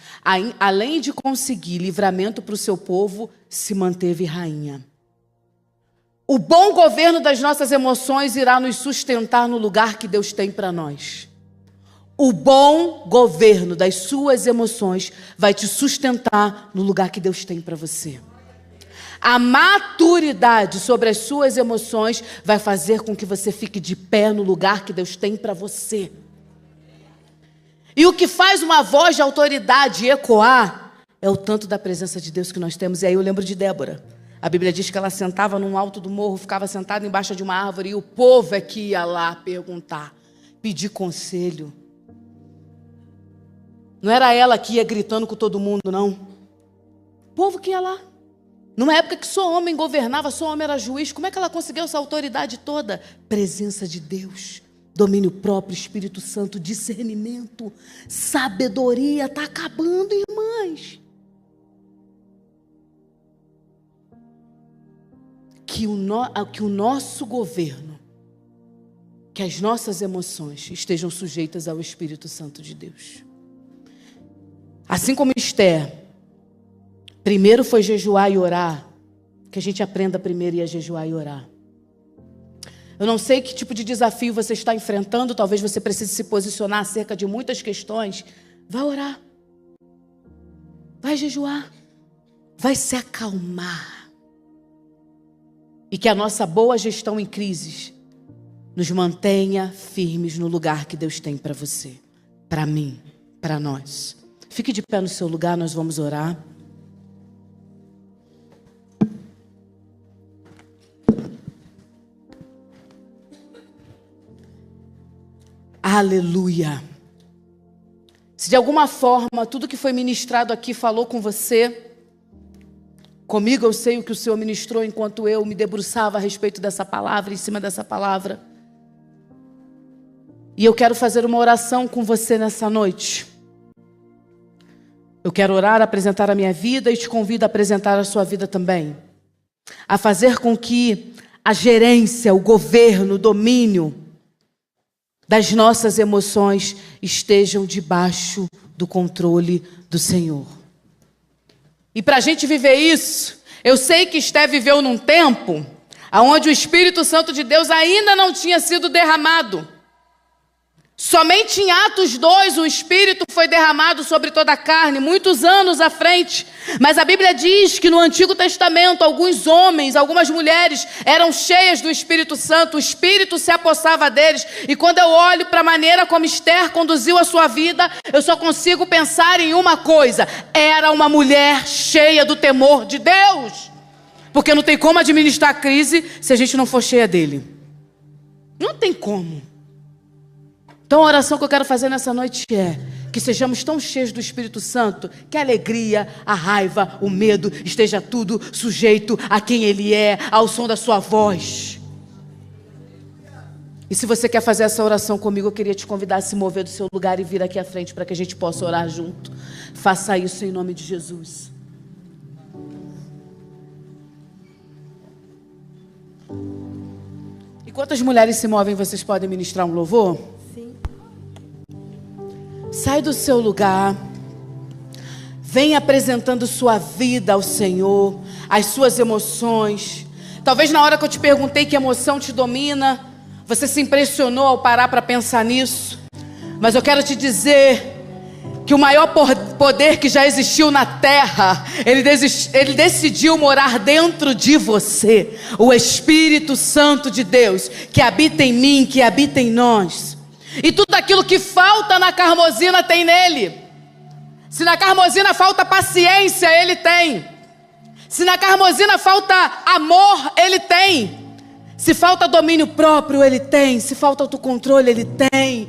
além de conseguir livramento para o seu povo, se manteve rainha. O bom governo das nossas emoções irá nos sustentar no lugar que Deus tem para nós. O bom governo das suas emoções vai te sustentar no lugar que Deus tem para você. A maturidade sobre as suas emoções vai fazer com que você fique de pé no lugar que Deus tem para você. E o que faz uma voz de autoridade ecoar é o tanto da presença de Deus que nós temos. E aí eu lembro de Débora. A Bíblia diz que ela sentava num alto do morro, ficava sentada embaixo de uma árvore e o povo é que ia lá perguntar, pedir conselho. Não era ela que ia gritando com todo mundo, não. O povo que ia lá. Numa época que só homem governava, só homem era juiz, como é que ela conseguiu essa autoridade toda? Presença de Deus, domínio próprio, Espírito Santo, discernimento, sabedoria. Está acabando, irmãs. Que o nosso governo, que as nossas emoções estejam sujeitas ao Espírito Santo de Deus. Assim como Esther, primeiro foi jejuar e orar, que a gente aprenda primeiro a jejuar e orar. Eu não sei que tipo de desafio você está enfrentando, talvez você precise se posicionar acerca de muitas questões. Vai orar, vai jejuar, vai se acalmar. E que a nossa boa gestão em crises nos mantenha firmes no lugar que Deus tem para você, para mim, para nós. Fique de pé no seu lugar, nós vamos orar. Aleluia. Se de alguma forma tudo que foi ministrado aqui falou com você, comigo eu sei o que o Senhor ministrou enquanto eu me debruçava a respeito dessa palavra, em cima dessa palavra. E eu quero fazer uma oração com você nessa noite. Eu quero orar, apresentar a minha vida e te convido a apresentar a sua vida também. A fazer com que a gerência, o governo, o domínio das nossas emoções estejam debaixo do controle do Senhor. E para a gente viver isso, eu sei que Esther viveu num tempo onde o Espírito Santo de Deus ainda não tinha sido derramado. Somente em Atos 2 o Espírito foi derramado sobre toda a carne, muitos anos à frente. Mas a Bíblia diz que no Antigo Testamento alguns homens, algumas mulheres eram cheias do Espírito Santo, o Espírito se apossava deles. E quando eu olho para a maneira como Esther conduziu a sua vida, eu só consigo pensar em uma coisa: era uma mulher cheia do temor de Deus. Porque não tem como administrar a crise se a gente não for cheia dele. Não tem como. Então a oração que eu quero fazer nessa noite é que sejamos tão cheios do Espírito Santo que a alegria, a raiva, o medo esteja tudo sujeito a quem Ele é, ao som da sua voz. E se você quer fazer essa oração comigo, eu queria te convidar a se mover do seu lugar e vir aqui à frente para que a gente possa orar junto. Faça isso em nome de Jesus. Enquanto as mulheres se movem, vocês podem ministrar um louvor? Sai do seu lugar, vem apresentando sua vida ao Senhor, as suas emoções. Talvez na hora que eu te perguntei que emoção te domina, você se impressionou ao parar para pensar nisso. Mas eu quero te dizer que o maior poder que já existiu na terra, ele decidiu morar dentro de você. O Espírito Santo de Deus, que habita em mim, que habita em nós. E tudo aquilo que falta na Carmozina tem nele. Se na Carmozina falta paciência, ele tem. Se na Carmozina falta amor, ele tem. Se falta domínio próprio, ele tem. Se falta autocontrole, ele tem.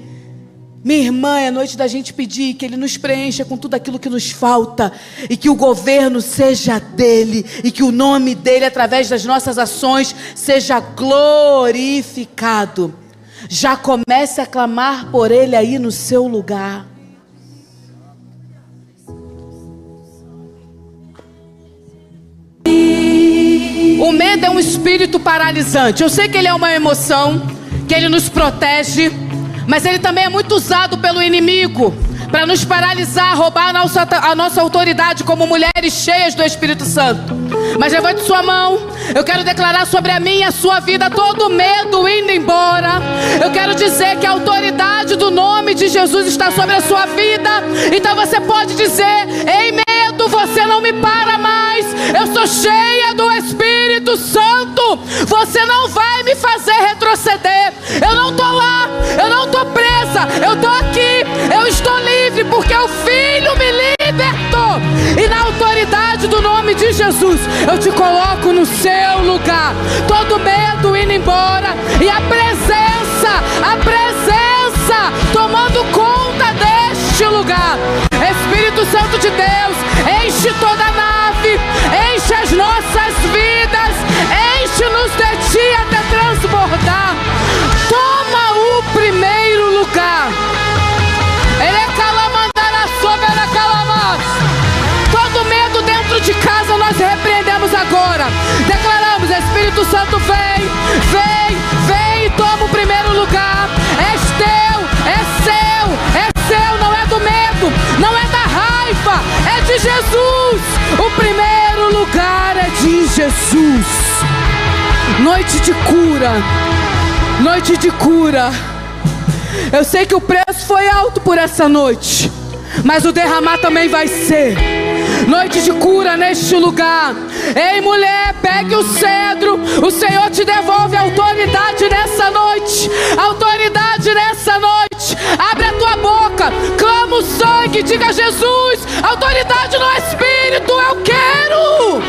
Minha irmã, é noite da gente pedir que Ele nos preencha com tudo aquilo que nos falta, e que o governo seja dEle, e que o nome dEle, através das nossas ações, seja glorificado. Já comece a clamar por Ele aí no seu lugar. O medo é um espírito paralisante. Eu sei que ele é uma emoção, que ele nos protege, mas ele também é muito usado pelo inimigo para nos paralisar, roubar a nossa autoridade como mulheres cheias do Espírito Santo. Mas levante sua mão. Eu quero declarar sobre a minha e a sua vida todo medo indo embora. Eu quero dizer que a autoridade do nome de Jesus está sobre a sua vida. Então você pode dizer: ei medo, você não me para mais. Eu sou cheia do Espírito Santo. Você não vai me fazer retroceder. Eu não estou lá, eu não estou presa. Eu estou aqui, eu estou livre, porque o Filho me libertou. E na autoridade do nome de Jesus, eu te coloco no seu lugar. Todo medo indo embora, e a presença tomando conta deste lugar. Espírito Santo de Deus, enche toda a nave, enche as nossas vidas, enche-nos de ti até transbordar. Toma o primeiro lugar. Ele é calamandara sobre a calamas. Todo medo dentro de casa nós repreendemos agora. Declaramos: Espírito Santo, vem e toma o primeiro lugar. És teu, é seu, não é do medo, não é da raiva, é de Jesus. O primeiro lugar é de Jesus. Noite de cura, noite de cura. Eu sei que o preço foi alto por essa noite, mas o derramar também vai ser. Noite de cura neste lugar. Ei mulher, pegue o cedro. O Senhor te devolve autoridade nessa noite. Autoridade nessa noite. Abre a tua boca, clama o sangue, diga: Jesus, autoridade no Espírito. Eu quero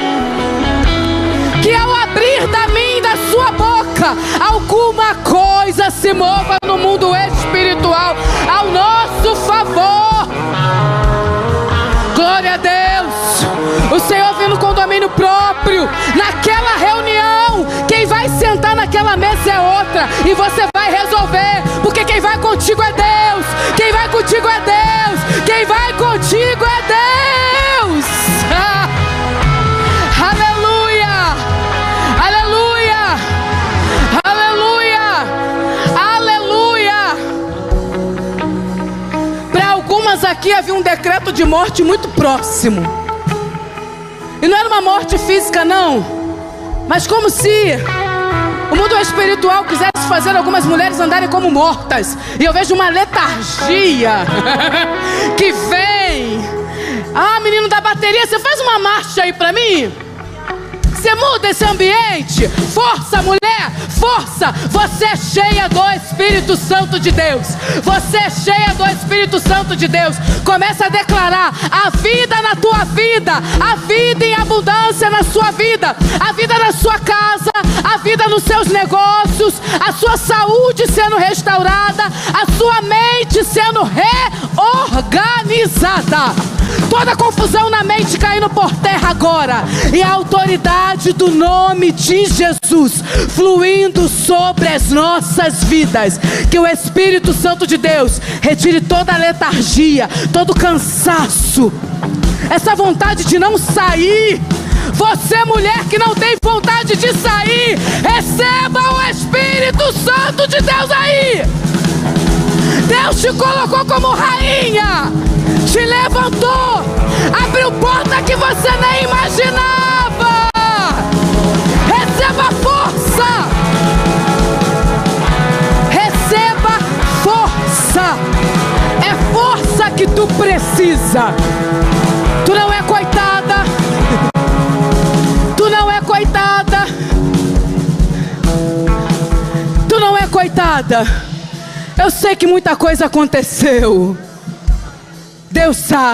que ao abrir da minha e da sua boca, alguma coisa se mova no mundo espiritual ao nosso favor. Glória a Deus. O Senhor vindo com domínio próprio. Naquela reunião, quem vai sentar naquela mesa é outra, e você vai resolver, porque quem vai contigo é Deus. Quem vai contigo é Deus. Quem vai contigo é Deus. Aleluia, aleluia, aleluia, aleluia. Para algumas aqui havia um decreto de morte muito próximo. E não era uma morte física não, mas como se o mundo espiritual quisesse fazer algumas mulheres andarem como mortas. E eu vejo uma letargia que vem. Ah, menino da bateria, você faz uma marcha aí pra mim? Você muda esse ambiente. Força, mulher, força. Você é cheia do Espírito Santo de Deus. Você é cheia do Espírito Santo de Deus. Começa a declarar a vida na tua vida, a vida em abundância na sua vida, a vida na sua casa, a vida nos seus negócios, a sua saúde sendo restaurada, a sua mente sendo reorganizada. Toda confusão na mente caindo por terra agora. E a autoridade do nome de Jesus fluindo sobre as nossas vidas. Que o Espírito Santo de Deus retire toda a letargia, todo o cansaço, essa vontade de não sair. Você, mulher que não tem vontade de sair, receba o Espírito Santo de Deus aí. Deus te colocou como rainha, te levantou, abriu porta que você nem imaginava. Receba força, receba força. É força que tu precisa. Tu não é coitada, tu não é coitada, tu não é coitada. Eu sei que muita coisa aconteceu. Deus sabe.